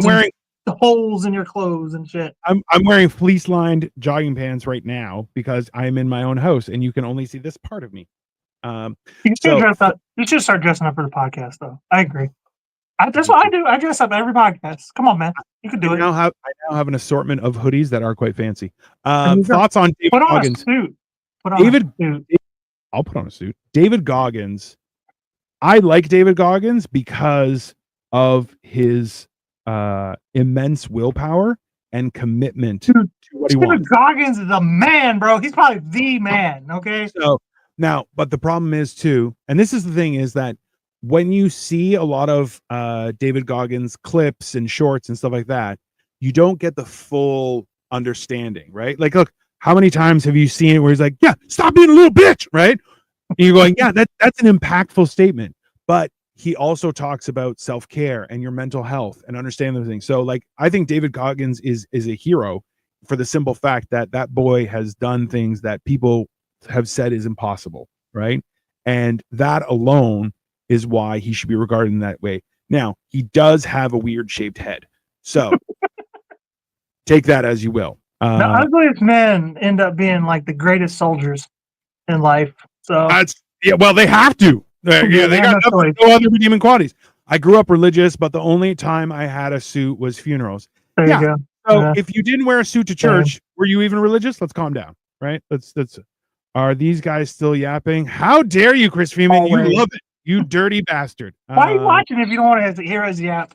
wearing the holes in your clothes and shit. I'm wearing fleece lined jogging pants right now because I'm in my own house, and you can only see this part of me. You should dress up. You should start dressing up for the podcast, though. I agree. That's what I do. I dress up every podcast. Come on, man. You can do it. I now have an assortment of hoodies that are quite fancy. Thoughts on David Goggins? I'll put on a suit. David Goggins. I like David Goggins because of his immense willpower and commitment to what he wants. David Goggins is a man, bro. He's probably the man. Okay. So now, but the problem is too, and this is the thing, is that when you see a lot of David Goggins clips and shorts and stuff like that, you don't get the full understanding, right? Like, look, how many times have you seen it where he's like, yeah, stop being a little bitch, right? And you're going, yeah, that's an impactful statement. But he also talks about self-care and your mental health and understanding those things. So, like, I think David Goggins is a hero for the simple fact that that boy has done things that people have said is impossible, right? And that alone is why he should be regarded in that way. Now, he does have a weird shaped head. So take that as you will. The ugliest men end up being like the greatest soldiers in life. So well, they have to. They got no other redeeming qualities. I grew up religious, but the only time I had a suit was funerals. There you go. So if you didn't wear a suit to church, were you even religious? Let's calm down, right? Let's. Are these guys still yapping? How dare you, Chris Freeman? You love it. You dirty bastard. Why are you watching if you don't want to hear us yap?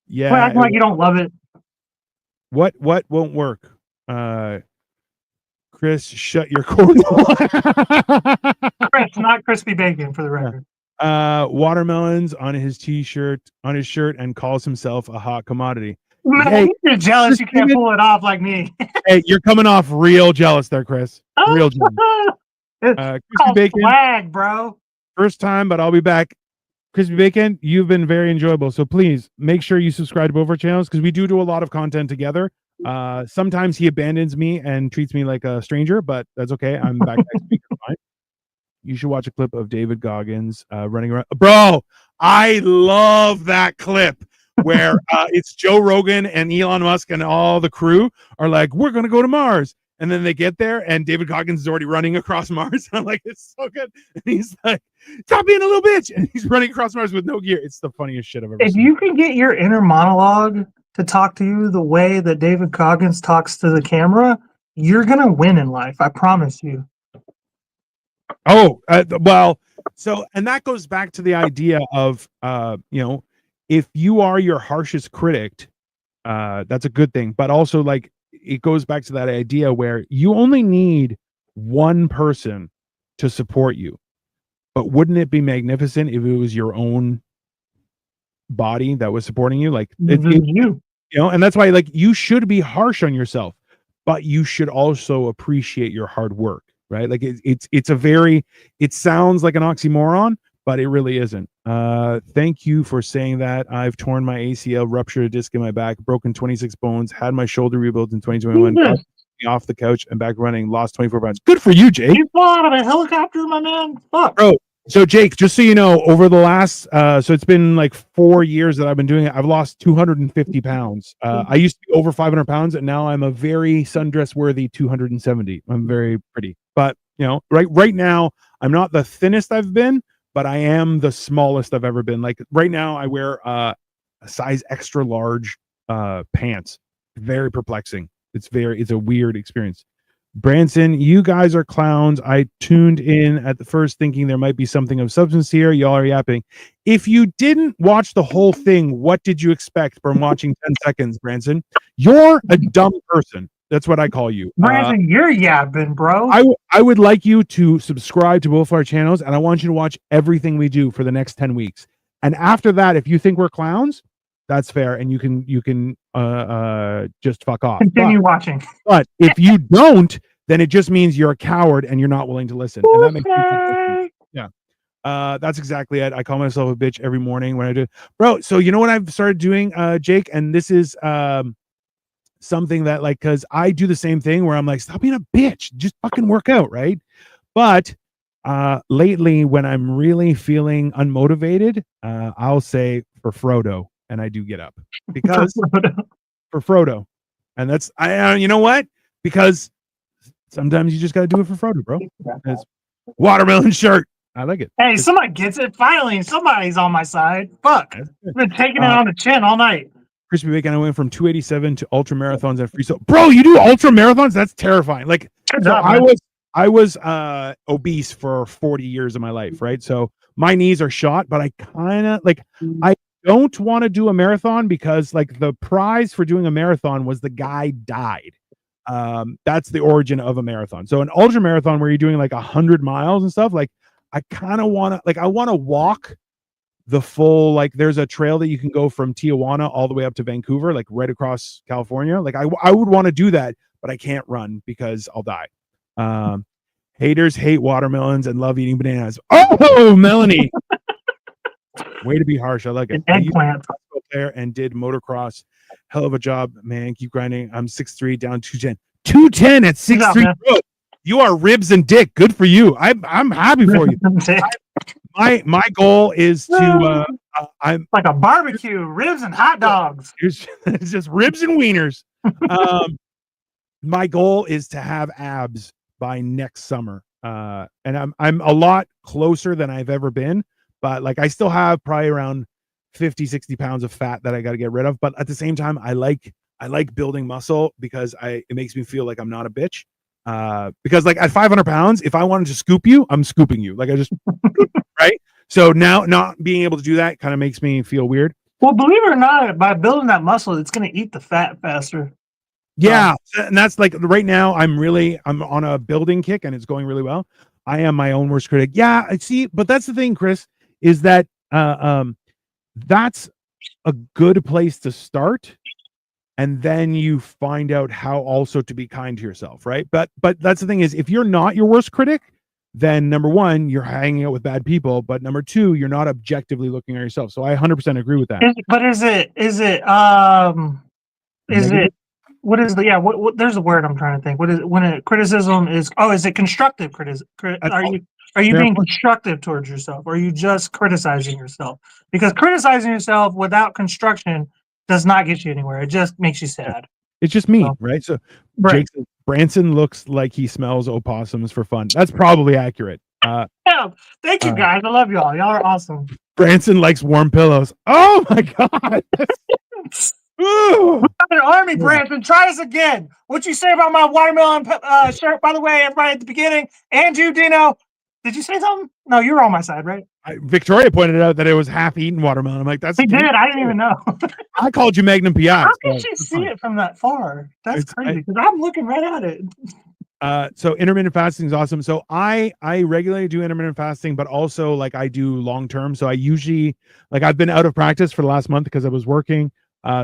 Yeah. Acting like you don't love it. What won't work? Chris, shut your cornhole. Chris, not crispy bacon, for the record. Watermelons on his shirt, and calls himself a hot commodity. Man, hey, you're jealous. You can't pull it off like me. Hey, you're coming off real jealous there, Chris. Real jealous. Crispy bacon, flag, bro. First time, but I'll be back. Crispy Bacon, you've been very enjoyable. So please make sure you subscribe to both our channels because we do a lot of content together. Sometimes he abandons me and treats me like a stranger, but that's okay. I'm back next week. You should watch a clip of David Goggins running around. Bro, I love that clip where it's Joe Rogan and Elon Musk and all the crew are like, we're going to go to Mars. And then they get there and David Goggins is already running across Mars. I'm like, it's so good. And he's like, stop being a little bitch. And he's running across Mars with no gear. It's the funniest shit I've ever seen. If you can get your inner monologue to talk to you the way that David Goggins talks to the camera, you're going to win in life. I promise you. Oh, well, so, and that goes back to the idea of, if you are your harshest critic, that's a good thing. But also, like, it goes back to that idea where you only need one person to support you. But wouldn't it be magnificent if it was your own body that was supporting you? Like, and that's why, like, you should be harsh on yourself, but you should also appreciate your hard work, right? Like, it's a very, it sounds like an oxymoron, but it really isn't. Thank you for saying that. I've torn my ACL, ruptured a disc in my back, broken 26 bones, had my shoulder rebuilt in 2021, off the couch and back running, lost 24 pounds. Good for you, Jake. You flew out of a helicopter, my man. Fuck. Bro, so Jake, just so you know, over the last, so it's been like 4 years that I've been doing it. I've lost 250 pounds. I used to be over 500 pounds, and now I'm a very sundress worthy 270. I'm very pretty, but right now I'm not the thinnest I've been, but I am the smallest I've ever been. Like right now I wear a size extra large pants. Very perplexing. It's a weird experience. Branson, you guys are clowns. I tuned in at the first thinking there might be something of substance here. Y'all are yapping. If you didn't watch the whole thing, what did you expect from watching 10 seconds, Branson? You're a dumb person. That's what I call you. Branson, you're yapping, bro. I would like you to subscribe to both our channels, and I want you to watch everything we do for the next 10 weeks. And after that, if you think we're clowns, that's fair, and you can just fuck off. Continue watching. But if you don't, then it just means you're a coward and you're not willing to listen. And that makes me feel yeah. That's exactly it. I call myself a bitch every morning when I do. Bro, so you know what I've started doing, Jake? And this is something that, like, because I do the same thing where I'm like, stop being a bitch. Just fucking work out, right? But lately, when I'm really feeling unmotivated, I'll say for Frodo, and I do get up because for Frodo, and that's you know what? Because sometimes you just got to do it for Frodo, bro. It's watermelon shirt. I like it. Hey, somebody gets it. Finally, somebody's on my side. Fuck. I've been taking it on the chin all night. Crispy Bacon, I went from 287 to ultra marathons and free. So, bro, you do ultra marathons? That's terrifying. Like, so I was obese for 40 years of my life, right? So my knees are shot, but I kind of like, I don't want to do a marathon because like the prize for doing a marathon was the guy died. That's the origin of a marathon. So an ultra marathon where you're doing like 100 miles and stuff, like I kind of want to, like, I want to walk the full, like there's a trail that you can go from Tijuana all the way up to Vancouver, like right across California. Like I would want to do that, but I can't run because I'll die. Haters hate watermelons and love eating bananas. Oh, Melanie. Way to be harsh. I like it. Eggplant. There and did motocross. Hell of a job, man. Keep grinding. I'm 6'3", down 210. 210 at 6'3". Bro, you are ribs and dick. Good for you. I'm happy for you. My goal is to I'm like a barbecue, ribs and hot dogs. It's just ribs and wieners. My goal is to have abs by next summer. And I'm a lot closer than I've ever been, but like I still have probably around 50, 60 pounds of fat that I got to get rid of. But at the same time, I like building muscle because it makes me feel like I'm not a bitch. Because like at 500 pounds, if I wanted to scoop you, I'm scooping you. Like I just, right? So now not being able to do that kind of makes me feel weird. Well, believe it or not, by building that muscle, it's going to eat the fat faster. Yeah. And that's like right now I'm on a building kick and it's going really well. I am my own worst critic. Yeah. I see. But that's the thing, Chris, is that, that's a good place to start. And then you find out how also to be kind to yourself, right? But that's the thing is, if you're not your worst critic, then number one, you're hanging out with bad people. But number two, you're not objectively looking at yourself. So I 100% agree with that. There's a word I'm trying to think. What is when a criticism is? Oh, is it constructive criticism? Are you being constructive towards yourself, or are you just criticizing yourself? Because criticizing yourself without construction does not get you anywhere. It just makes you sad. It's just me, right? So right. Jake, Branson looks like he smells opossums for fun. That's probably accurate. Thank you guys. I love y'all. Y'all are awesome. Branson likes warm pillows. Oh my god. An army, Branson. Try this again. What you say about my watermelon shirt? By the way, everybody at the beginning, and you, Dino. Did you say something? No, you were on my side, right? Victoria pointed out that it was half-eaten watermelon. I'm like, that's. He did. I didn't even know. I called you Magnum PI. How can she see it from that far? That's crazy. Because I'm looking right at it. So intermittent fasting is awesome. So I regularly do intermittent fasting, but also like I do long term. So I usually I've been out of practice for the last month because I was working.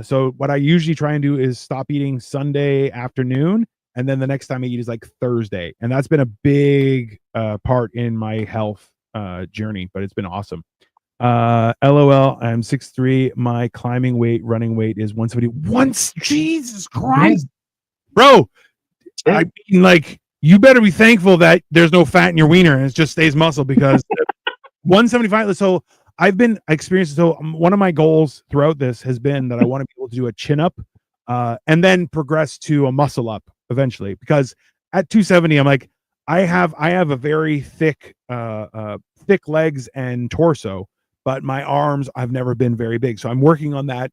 So what I usually try and do is stop eating Sunday afternoon. And then the next time I eat is like Thursday. And that's been a big part in my health journey, but it's been awesome. LOL, I'm 6'3". My climbing weight, running weight is 170. Jesus Christ. Bro, I mean, like, you better be thankful that there's no fat in your wiener and it just stays muscle because 175. So I've been experiencing. So one of my goals throughout this has been that I want to be able to do a chin up and then progress to a muscle up eventually, because at 270 I'm like I have a very thick legs and torso, but my arms I've never been very big, so I'm working on that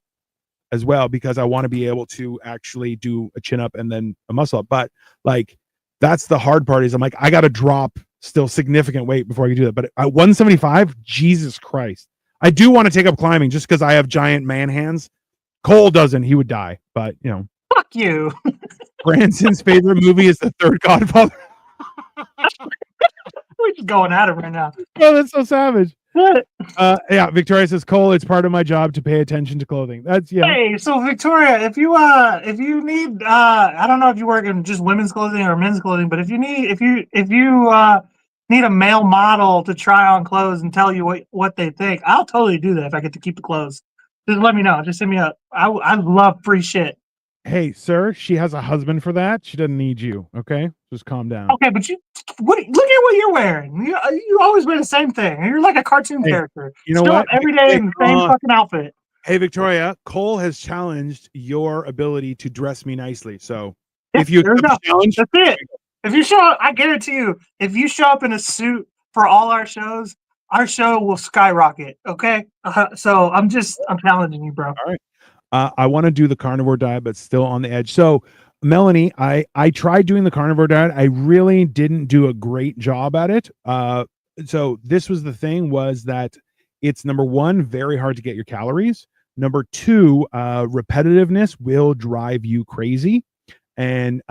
as well because I want to be able to actually do a chin up and then a muscle up. But like that's the hard part, is I'm like I got to drop still significant weight before I can do that. But at 175, Jesus Christ, I do want to take up climbing just because I have giant man hands. Cole doesn't, he would die, but you know. Fuck you. Branson's favorite movie is The Third Godfather. We're just going at it right now. Oh, that's so savage. Yeah, Victoria says, Cole, it's part of my job to pay attention to clothing. That's Hey, so Victoria, if you need I don't know if you work in just women's clothing or men's clothing, but if you need a male model to try on clothes and tell you what they think, I'll totally do that if I get to keep the clothes. Just let me know. Just hit me up. I love free shit. Hey, sir, she has a husband for that. She doesn't need you. Okay, just calm down. Okay, but look at what you're wearing. You always wear the same thing. You're like a cartoon character. You know Still what? up every day in the same fucking outfit. Hey, Victoria, Cole has challenged your ability to dress me nicely. So Yeah, if you accept the challenge, that's it. If you show up, I guarantee you, if you show up in a suit for all our show will skyrocket. Okay, so I'm challenging you, bro. All right. I want to do the carnivore diet, but still on the edge. So, Melanie, I tried doing the carnivore diet. I really didn't do a great job at it. So this was the thing, was that it's, number one, very hard to get your calories. Number two, repetitiveness will drive you crazy, and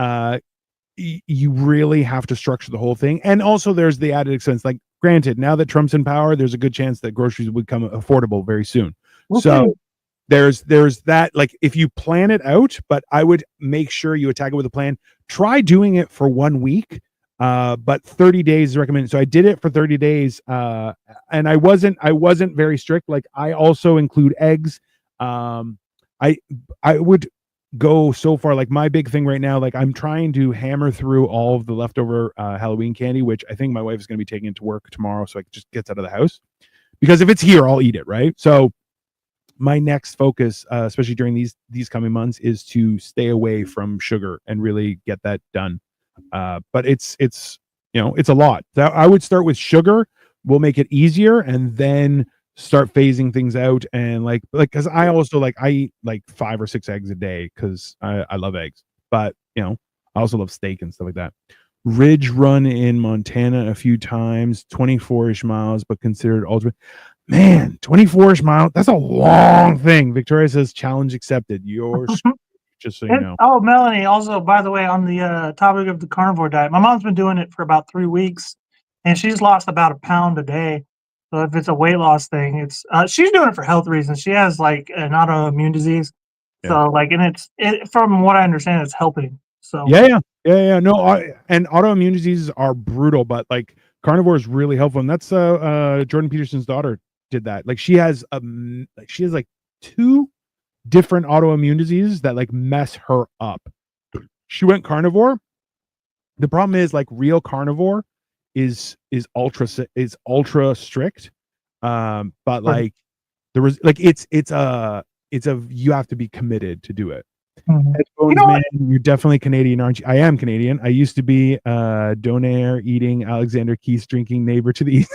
you really have to structure the whole thing. And also, there's the added expense. Like, granted, now that Trump's in power, there's a good chance that groceries would become affordable very soon. Okay. So there's that. Like, if you plan it out, but I would make sure you attack it with a plan. Try doing it for 1 week, but 30 days is recommended. So I did it for 30 days, and I wasn't very strict. Like, I also include eggs. I would go so far. Like, my big thing right now, like, I'm trying to hammer through all of the leftover Halloween candy, which I think my wife is going to be taking into work tomorrow, so I just gets out of the house, because if it's here, I'll eat it, right? So my next focus, especially during these coming months, is to stay away from sugar and really get that done. But it's it's a lot. I would start with sugar. We'll make it easier, and then start phasing things out. And like because I also I eat like 5 or 6 eggs a day because I love eggs. But I also love steak and stuff like that. Ridge run in Montana a few times, 24-ish miles, but considered ultimate. Man, 24-ish mile. That's a long thing. Victoria says, challenge accepted. Yours, just so you know. Oh, Melanie, also, by the way, on the topic of the carnivore diet, my mom's been doing it for about 3 weeks, and she's lost about 1 pound a day. So if it's a weight loss thing, it's she's doing it for health reasons. She has like an autoimmune disease. Yeah. So and from what I understand, it's helping. So yeah. No, and autoimmune diseases are brutal, but like carnivore is really helpful. And that's Jordan Peterson's daughter did that. Like, she has like 2 different autoimmune diseases that like mess her up. She went carnivore. The problem is, like, real carnivore is ultra strict. But like there was like it's a you have to be committed to do it. Headphones, man, you're definitely Canadian, aren't you? I am Canadian. I used to be Donair eating, Alexander Keith drinking, neighbor to the east.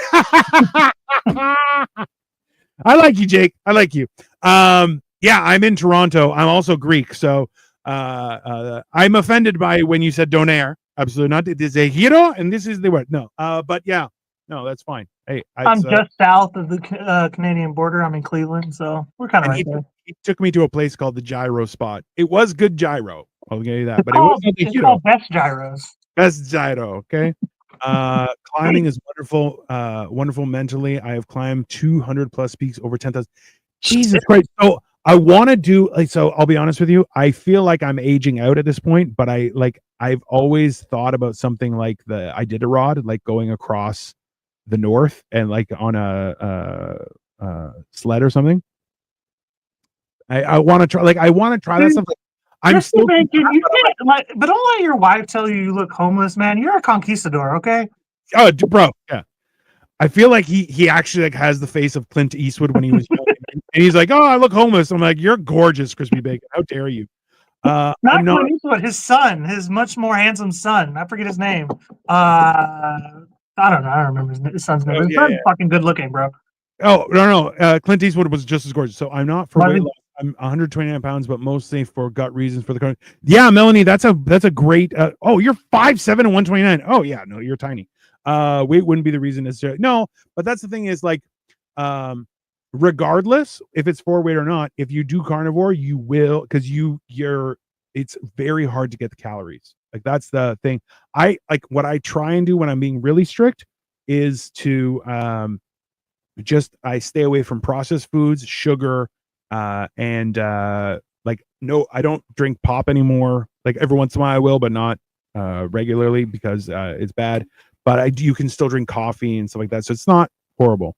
I like you, Jake. I like you. Yeah, I'm in Toronto. I'm also Greek, so I'm offended by when you said Donair. Absolutely not. It is a hero, and this is the word. No, but yeah, no, that's fine. Hey, I'm just south of the Canadian border. I'm in Cleveland, so we're kind of right there. He took me to a place called the Gyro Spot. It was good gyro. I'll give you that. But it wasn't the hero. Best gyros. Best gyro. Okay. Climbing is wonderful. Wonderful mentally. I have climbed 200 plus peaks, over 10,000. Jesus Christ. So I want to do so. I'll be honest with you. I feel like I'm aging out at this point, but I've always thought about something like the Iditarod, like going across the north and like on a sled or something. I want to try. Like, I want to try that stuff. I'm still thinking you can't, but don't let your wife tell you look homeless, man. You're a conquistador, okay? Oh, bro, yeah. I feel like he actually like has the face of Clint Eastwood when he was young, and he's like, "Oh, I look homeless." I'm like, "You're gorgeous, Crispy Bacon. How dare you?" Not Clint Eastwood, his son, his much more handsome son. I forget his name. I don't know. I don't remember his son's name. His son's fucking good looking, bro. Oh no. Clint Eastwood was just as gorgeous. So I'm not for weight loss. I'm 129 pounds, but mostly for gut reasons. For the yeah, Melanie, that's a great. Oh, you're 5'7" and 129. Oh yeah, no, you're tiny. Weight wouldn't be the reason necessarily. No, but that's the thing is like, regardless if it's for weight or not, if you do carnivore, you will, because it's very hard to get the calories. Like, that's the thing. I like what I try and do when I'm being really strict is to just I stay away from processed foods, sugar, and like no, I don't drink pop anymore. Like every once in a while I will, but not regularly because it's bad. But you can still drink coffee and stuff like that, so it's not horrible.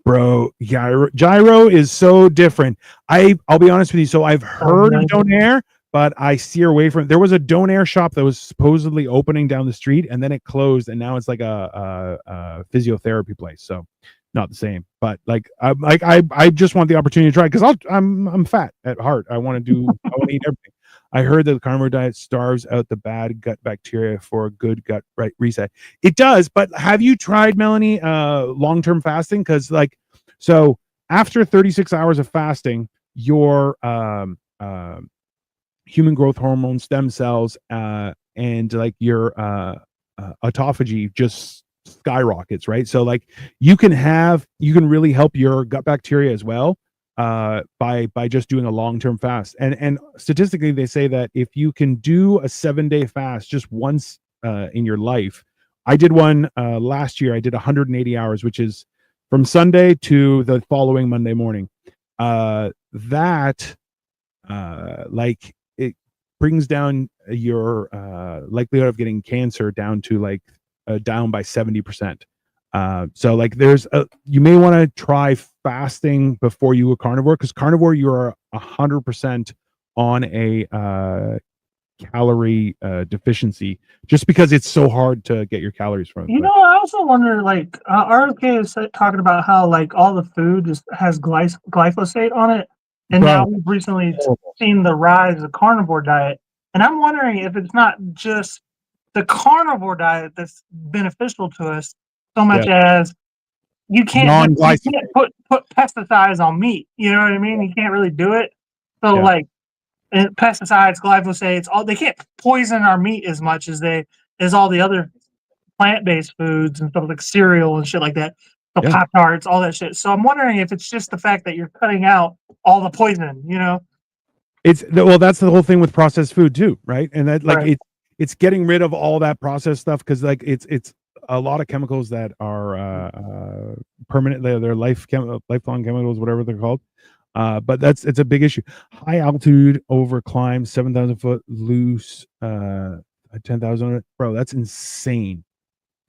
Bro, gyro is so different. I'll be honest with you. So I've heard of Donair, but I steer away from it. There was a Donair shop that was supposedly opening down the street, and then it closed, and now it's like a physiotherapy place. So not the same. But I just want the opportunity to try because I'm fat at heart. I want to eat everything. I heard that the carnivore diet starves out the bad gut bacteria for a good gut reset. It does, but have you tried, Melanie, long-term fasting? Because so after 36 hours of fasting, your human growth hormone, stem cells, and like your autophagy just skyrockets, right? So like you can really help your gut bacteria as well by just doing a long-term fast. And statistically they say that if you can do a 7-day fast just once in your life. I did one last year. I did 180 hours, which is from Sunday to the following Monday morning. That like it brings down your likelihood of getting cancer down to like down by 70%. So like you may want to try fasting before you go carnivore, because carnivore you are 100% on a calorie deficiency, just because it's so hard to get your calories from it. I also wonder, like RFK is talking about how like all the food just has glyphosate on it, and now we've recently seen the rise of carnivore diet, and I'm wondering if it's not just the carnivore diet that's beneficial to us so much as you can't put pesticides on meat. You know what I mean? You can't really do it. So like and pesticides, glyphosates, they can't poison our meat as much as all the other plant-based foods and stuff like cereal and shit like that. The Pop-Tarts, all that shit. So I'm wondering if it's just the fact that you're cutting out all the poison, That's the whole thing with processed food too, right? And that it's getting rid of all that processed stuff, because like it's a lot of chemicals that are permanent. They're lifelong chemicals, whatever they're called. But it's a big issue. High altitude over climb, 7,000 foot loose, 10,000. Bro, that's insane.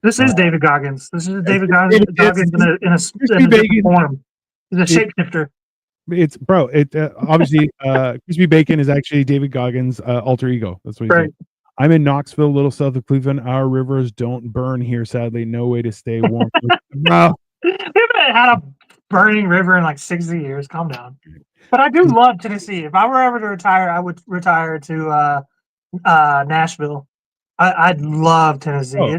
This is David Goggins. This is David Goggins in a form. He's a shapeshifter. It's obviously Crispy Bacon is actually David Goggins' alter ego. That's what he's doing. I'm in Knoxville, a little south of Cleveland. Our rivers don't burn here, sadly. No way to stay warm. Wow. We haven't had a burning river in like 60 years. Calm down. But I do love Tennessee. If I were ever to retire, I would retire to Nashville. I'd love Tennessee.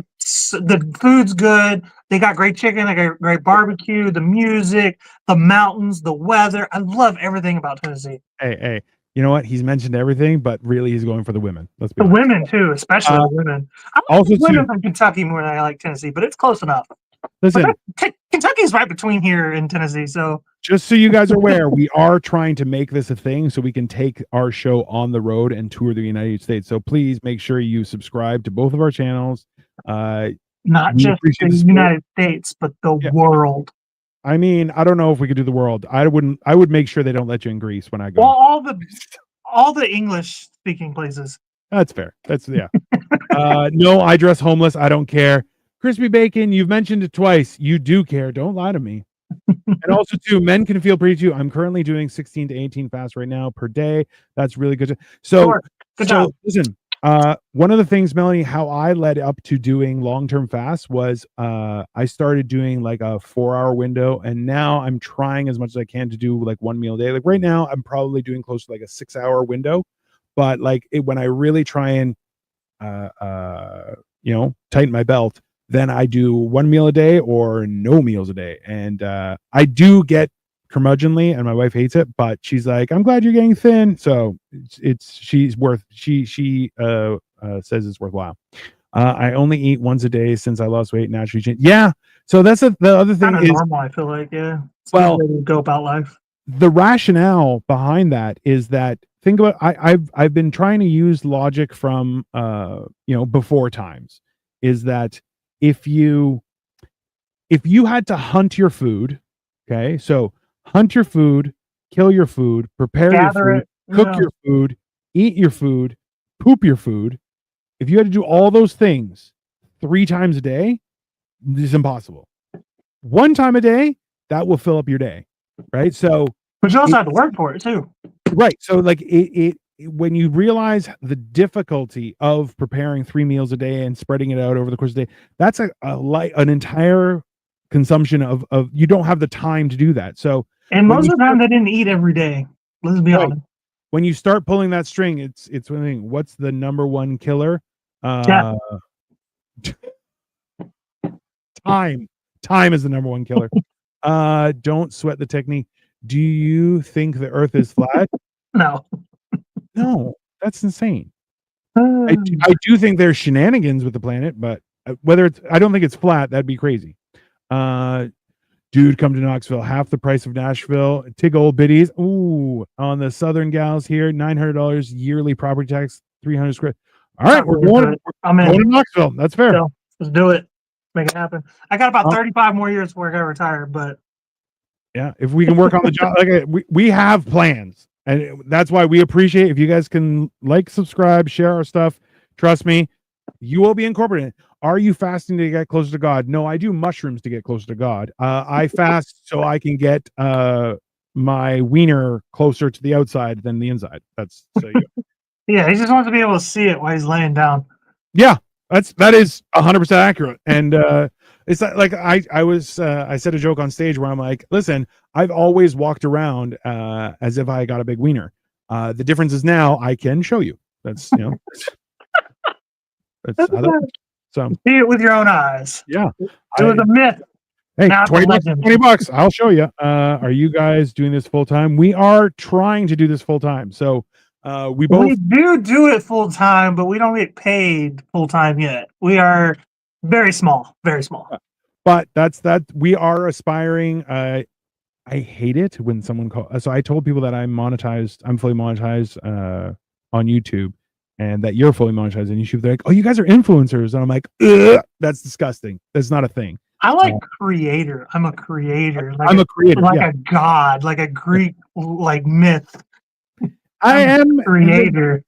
The food's good. They got great chicken. They got great barbecue. The music, the mountains, the weather. I love everything about Tennessee. Hey. You know what? He's mentioned everything, but really he's going for the women. Let's be honest. Women too, especially the women. I like women from Kentucky more than I like Tennessee, but it's close enough. Listen, Kentucky's right between here and Tennessee, so just so you guys are aware, we are trying to make this a thing so we can take our show on the road and tour the United States. So please make sure you subscribe to both of our channels. Not just the United States, but the world. I mean, I don't know if we could do the world. I would make sure they don't let you in Greece when I go. Well, all the English speaking places. That's fair. No, I dress homeless. I don't care. Crispy Bacon, you've mentioned it twice. You do care. Don't lie to me. And also, too, men can feel pretty too. I'm currently doing 16 to 18 fasts right now per day. That's really good. So listen, one of the things, Melanie, how I led up to doing long-term fasts was I started doing like a 4-hour window, and now I'm trying as much as I can to do like one meal a day. Like right now, I'm probably doing close to like a 6-hour window, but like when I really try and tighten my belt, then I do one meal a day or no meals a day. And I do get curmudgeonly, and my wife hates it, but she's like, I'm glad you're getting thin. So she says it's worthwhile. I only eat once a day since I lost weight naturally. Yeah. So that's the other thing is normal, I feel like, well, go about life. The rationale behind that is that think about, I've been trying to use logic from, before times, is that if you had to hunt your food, Okay, so hunt your food, kill your food, prepare Gather your food, it. cook your food, eat your food, poop your food. If you had to do all those things 3 times a day, it's impossible. 1 time a day, that will fill up your day, right? So, but you also have to work for it too. Right. So, like when you realize the difficulty of preparing 3 meals a day and spreading it out over the course of the day, that's an entire consumption of you don't have the time to do that. So, and most of the time they didn't eat every day. Let's be honest. When you start pulling that string, it's one thing. What's the number one killer? Time is the number one killer. Don't sweat the technique. Do you think the earth is flat? No, that's insane. I do think there's shenanigans with the planet, but I don't think it's flat. That'd be crazy. Dude, come to Knoxville, half the price of Nashville. Tig old biddies. Ooh, on the Southern gals here, $900 yearly property tax, 300 square. All right, we're going to Knoxville. That's fair. So, let's do it. Make it happen. I got about 35 more years before I got retired, but yeah, if we can work on the job, we have plans, and that's why we appreciate if you guys can like, subscribe, share our stuff. Trust me, you will be incorporated. Are you fasting to get closer to God? No, I do mushrooms to get closer to God. I fast so I can get my wiener closer to the outside than the inside. That's so. Yeah, he just wants to be able to see it while he's laying down. Yeah, that is 100% accurate. And it's like I said a joke on stage where I'm like, listen, I've always walked around as if I got a big wiener. The difference is now I can show you. That's that's so see it with your own eyes. Yeah, it was a myth. Hey, $20. I'll show you. Are you guys doing this full time? We are trying to do this full time. So we do it full time, but we don't get paid full time yet. We are very small. But we are aspiring. I hate it when someone calls. So I told people that I'm fully monetized on YouTube, and that you're fully monetized on YouTube. They're like, oh, you guys are influencers. And I'm like, that's disgusting. That's not a thing. I like creator. I'm a creator. I'm a creator. Like a god, like a Greek myth. I am a creator.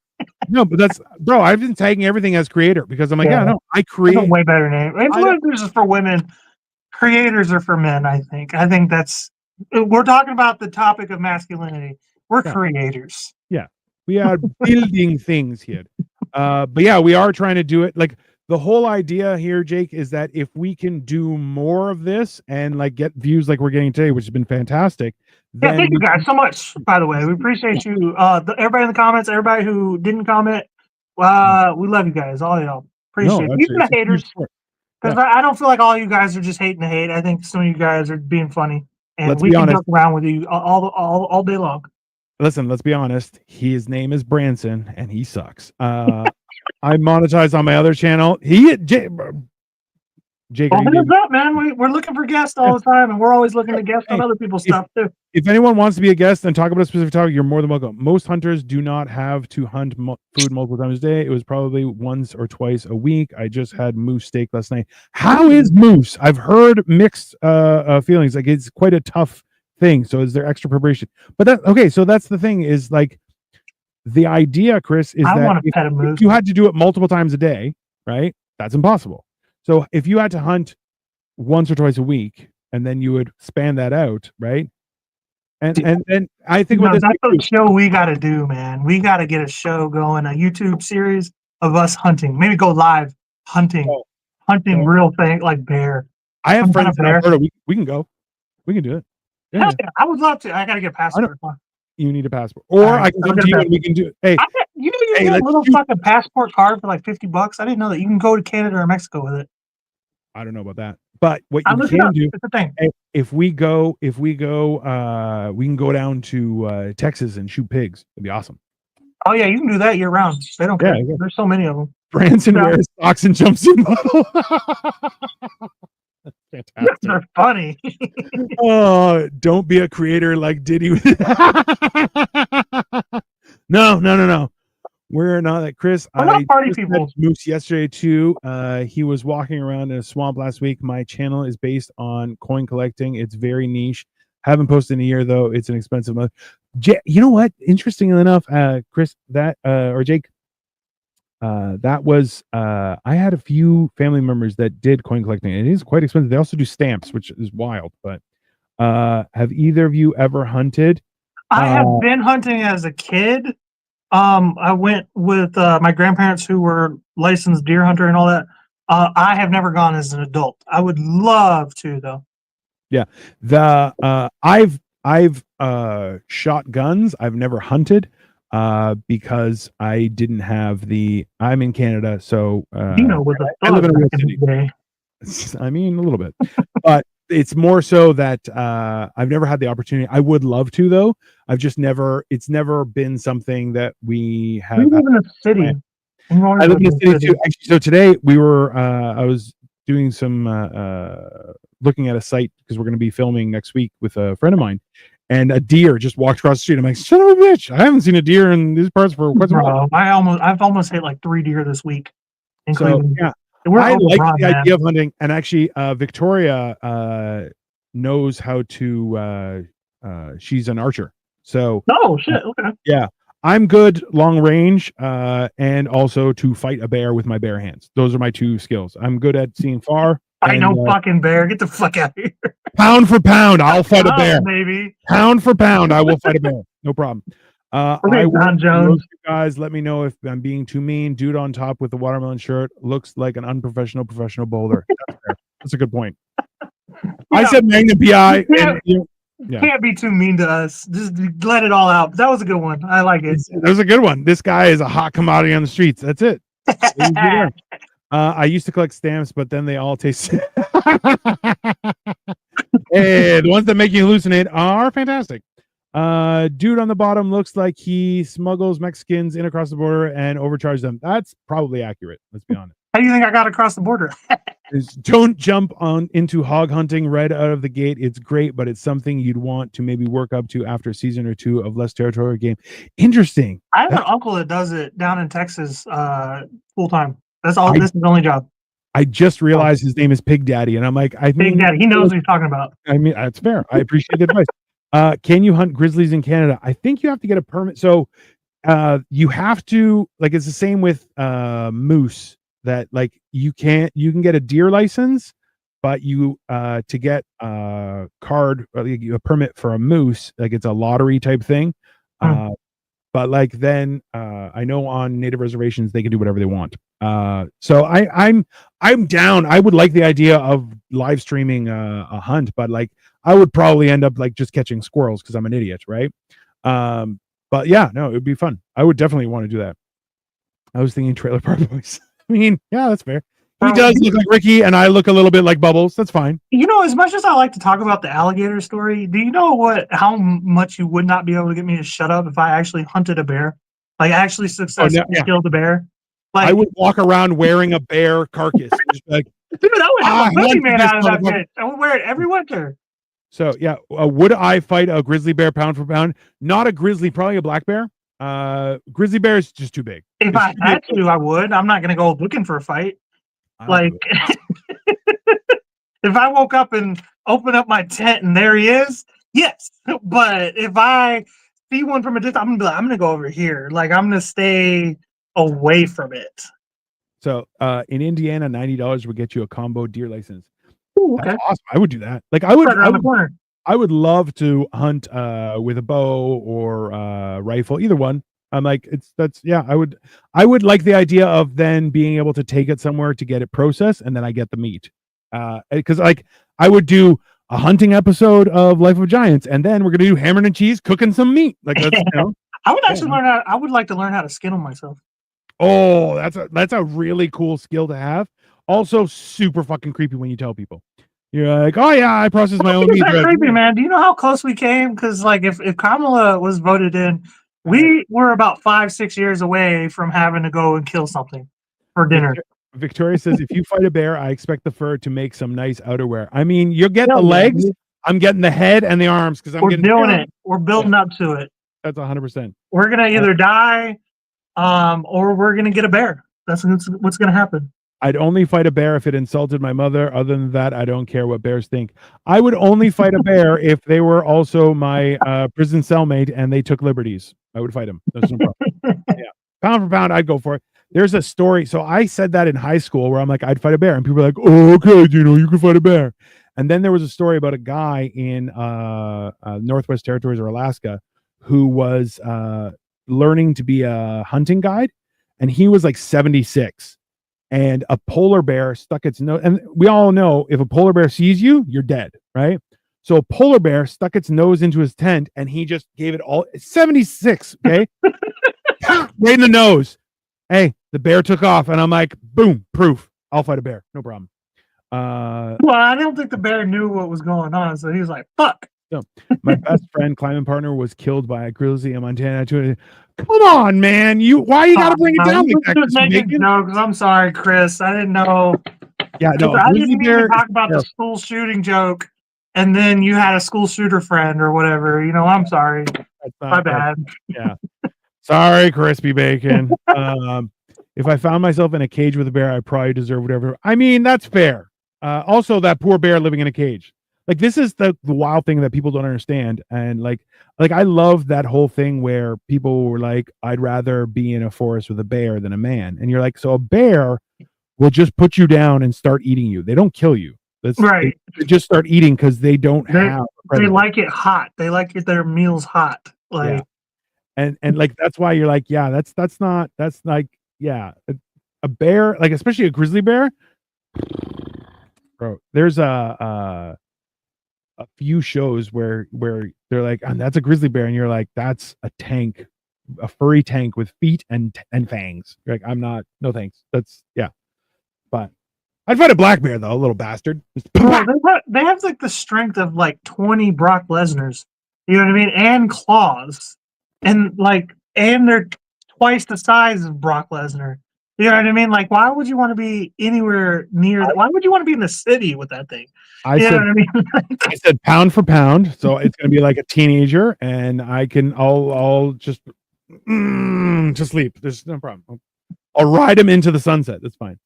No, but bro, I've been tagging everything as creator because I'm like, I create. That's a way better name. Influencers is for women. Creators are for men, I think. We're talking about the topic of masculinity. We're creators. Yeah. We are building things here. But yeah, we are trying to do it. Like the whole idea here, Jake, is that if we can do more of this and get views like we're getting today, which has been fantastic. Yeah, thank you guys so much, by the way. We appreciate you. Everybody in the comments, everybody who didn't comment. We love you guys, all y'all. Appreciate it. Even the haters. Because I don't feel like all you guys are just hating to hate. I think some of you guys are being funny. And we can joke around with you all day long. Listen, let's be honest. His name is Branson, and he sucks. I monetize on my other channel. Jake. Hit us up, man. We're looking for guests all the time, and we're always looking to guest on other people's stuff too. If anyone wants to be a guest and talk about a specific topic, you're more than welcome. Most hunters do not have to hunt food multiple times a day. It was probably once or twice a week. I just had moose steak last night. How is moose? I've heard mixed feelings. Like it's quite a tough thing. So is there extra preparation? But so that's the thing is the idea, Chris, is that if you had to do it multiple times a day, right? That's impossible. So if you had to hunt once or twice a week, and then you would span that out, right? And I think that's the show we got to do, man. We got to get a show going, a YouTube series of us hunting. Maybe go live hunting real thing like bear. I have friends in Alberta. We can go. We can do it. Yeah. I would love to. I got to get a passport. You need a passport, or I can come to you and we can do it. Hey, you get a little fucking passport card for like $50. I didn't know that you can go to Canada or Mexico with it. I don't know about that, but what you can do, if we go, we can go down to Texas and shoot pigs. It'd be awesome. Oh yeah, you can do that year round. They don't care. Yeah. There's so many of them. Branson wears socks and jumpsuit model. That's fantastic. They're funny. Oh, don't be a creator like Diddy. No. We're not like Chris. I party people. Moose yesterday too. He was walking around in a swamp last week. My channel is based on coin collecting. It's very niche. Haven't posted in a year though. It's an expensive month. You know what? Interestingly enough, Chris, that or Jake, that was I had a few family members that did coin collecting. It is quite expensive. They also do stamps, which is wild. But have either of you ever hunted? I have been hunting as a kid. I went with my grandparents who were licensed deer hunter and all that. I have never gone as an adult. I would love to though. Yeah, I've shot guns. I've never hunted because I didn't have the. I'm in Canada, so with I live in a real city. I mean, a little bit, but it's more so that I've never had the opportunity. I would love to though. I've just never. It's never been something that we have. We live in a city. I live in a city too. Actually, so today we were. I was doing some looking at a site because we're going to be filming next week with a friend of mine, and a deer just walked across the street. I'm like, son of a bitch! I haven't seen a deer in these parts for quite some time. I've almost hit like 3 deer this week. So yeah, I like the idea of hunting, and actually, Victoria knows how to. She's an archer, so oh shit, okay, yeah. I'm good long range and also to fight a bear with my bare hands. Those are my 2 skills. I'm good at seeing far. I know fucking bear. Get the fuck out of here. Pound for pound, I'll fight a bear. Maybe. Pound for pound, I will fight a bear. No problem. Okay, Don Jones. You guys, let me know if I'm being too mean. Dude on top with the watermelon shirt looks like an unprofessional professional bowler. That's a good point. Yeah. I said Magnum PI. Yeah. Can't be too mean to us. Just let it all out. That was a good one. I like it. That was a good one. This guy is a hot commodity on the streets. That's it. I used to collect stamps, but then they all taste. Hey, the ones that make you hallucinate are fantastic. Dude on the bottom looks like he smuggles Mexicans in across the border and overcharges them. That's probably accurate. Let's be honest. How do you think I got across the border? Don't jump on into hog hunting right out of the gate. It's great, but it's something you'd want to maybe work up to after a season or 2 of less territorial game. Interesting. I have an uncle that does it down in Texas full time. That's all. This is his only job. I just realized his name is Pig Daddy, and I'm like, Pig Daddy. He knows what he's talking about. I mean, that's fair. I appreciate the advice. Can you hunt grizzlies in Canada? I think you have to get a permit. So you have to, like, it's the same with moose. That like you can get a deer license, but you to get a card or a permit for a moose, like it's a lottery type thing. But like then I know on native reservations they can do whatever they want. So I'm down. I would like the idea of live streaming a hunt, but like I would probably end up like just catching squirrels because I'm an idiot, right? But yeah, no, it would be fun. I would definitely want to do that. I was thinking Trailer Park Boys. I mean, yeah, that's fair. He does look like Ricky, and I look a little bit like Bubbles. That's fine. You know, as much as I like to talk about the alligator story, do you know how much you would not be able to get me to shut up if I actually hunted a bear? Like, actually successfully killed a bear? Like, I would walk around wearing a bear carcass. Just like, dude, I would have a boogeyman out of that bitch. I would wear it every winter. So, yeah, would I fight a grizzly bear pound for pound? Not a grizzly, probably a black bear. Grizzly bear is just too big. If I had to, I would. I'm not gonna go looking for a fight. Like if I woke up and open up my tent and there he is, yes. But if I see one from a distance, I'm gonna be like, I'm gonna go over here. Like I'm gonna stay away from it. So in Indiana, $90 would get you a combo deer license. Ooh, okay. That's awesome. I would do that. Like I would love to hunt with a bow or rifle, either one. I'm like, I would like the idea of then being able to take it somewhere to get it processed, and then I get the meat. Because like I would do a hunting episode of Life of Giants, and then we're gonna do Hammered and Cheese cooking some meat. Like that's, I would actually learn how. I would like to learn how to skin them myself. Oh, that's a really cool skill to have. Also, super fucking creepy when you tell people. You're like, oh yeah, I process my own meat. Creepy, man. Do you know how close we came? Because like, if Kamala was voted in, we were about 5-6 years away from having to go and kill something for dinner. Victoria says, if you fight a bear, I expect the fur to make some nice outerwear. I mean, you'll get the legs. I'm getting the head and the arms because we're doing it. We're building up to it. That's 100%. We're gonna either die, or we're gonna get a bear. That's what's gonna happen. I'd only fight a bear if it insulted my mother. Other than that, I don't care what bears think. I would only fight a bear if they were also my prison cellmate and they took liberties. I would fight them. That's no problem. Yeah. Pound for pound, I'd go for it. There's a story. So I said that in high school where I'm like, I'd fight a bear. And people are like, oh, okay, you can fight a bear. And then there was a story about a guy in Northwest Territories or Alaska who was learning to be a hunting guide. And he was like 76. And a polar bear stuck its nose. And we all know if a polar bear sees you, you're dead, right? So a polar bear stuck its nose into his tent and he just gave it all 76. Okay. Right in the nose. Hey, the bear took off. And I'm like, boom, proof. I'll fight a bear. No problem. Well, I don't think the bear knew what was going on. So he was like, fuck. No. My best friend, climbing partner, was killed by a grizzly in Montana. Come on, man. Why you gotta bring it down like that? Making jokes. I'm sorry, Chris. I didn't know. Yeah, no. I didn't even talk about the school shooting joke, and then you had a school shooter friend or whatever. You know, I'm sorry. My bad. Yeah. Sorry, crispy bacon. If I found myself in a cage with a bear, I probably deserve whatever. I mean, that's fair. Also, that poor bear living in a cage. Like, this is the wild thing that people don't understand. And like I love that whole thing where people were like, I'd rather be in a forest with a bear than a man. And you're like, so a bear will just put you down and start eating you. They don't kill you. Right. They just start eating because they don't have. They like it hot. They like their meals hot. Like, yeah. And like, that's why you're like, yeah, that's like, yeah, a bear, like especially a grizzly bear. Bro, there's a few shows where they're like, and that's a grizzly bear, and you're like, that's a tank, a furry tank with feet and fangs. You're like, I'm not, no thanks. That's but I'd fight a black bear though, a little bastard. Well, they have like the strength of like 20 Brock Lesnar's, you know what I mean, and claws, and they're twice the size of Brock Lesnar. You know what I mean? Like, why would you want to be anywhere near that? Why would you want to be in the city with that thing? I said pound for pound, so it's gonna be like a teenager, and I'll just sleep. There's no problem. I'll ride him into the sunset. That's fine.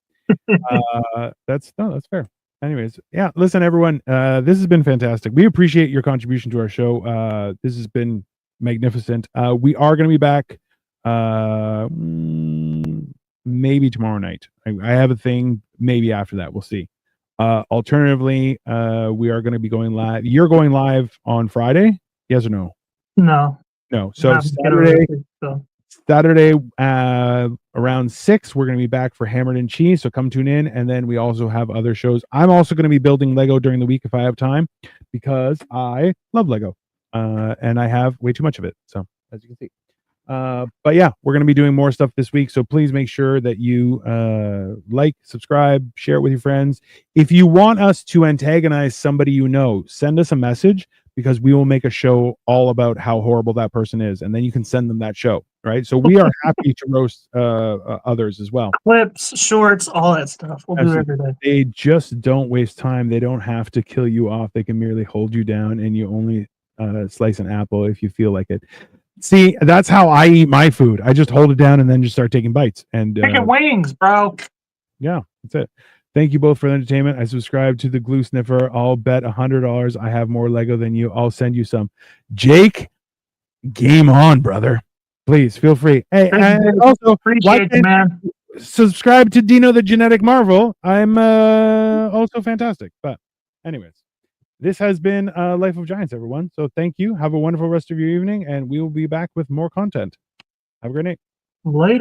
That's fair. Anyways, yeah. Listen, everyone, this has been fantastic. We appreciate your contribution to our show. This has been magnificent. We are gonna be back. Maybe tomorrow night. I have a thing. Maybe after that, we'll see. Alternatively, we are going to be going live. You're going live on Friday? Yes or no? No. So Saturday around 6, we're going to be back for Hammered and Cheese. So come tune in. And then we also have other shows. I'm also going to be building Lego during the week if I have time, because I love Lego and I have way too much of it. So as you can see. But yeah, we're going to be doing more stuff this week. So please make sure that you like, subscribe, share it with your friends. If you want us to antagonize somebody you know, send us a message, because we will make a show all about how horrible that person is. And then you can send them that show. Right. So we are happy to roast others as well. Clips, shorts, all that stuff. We'll do every day. They just don't waste time. They don't have to kill you off. They can merely hold you down, and you only slice an apple if you feel like it. See, that's how I eat my food. I just hold it down and then just start taking bites. And chicken wings, bro. Yeah, that's it. Thank you both for the entertainment. I subscribe to the Glue Sniffer. I'll bet $100 I have more Lego than you. I'll send you some. Jake, game on, brother. Please feel free. Hey, and also appreciate you, man. Subscribe to Dino the Genetic Marvel. I'm also fantastic. But anyways. This has been Life of Giants, everyone. So thank you. Have a wonderful rest of your evening, and we will be back with more content. Have a great night. Later.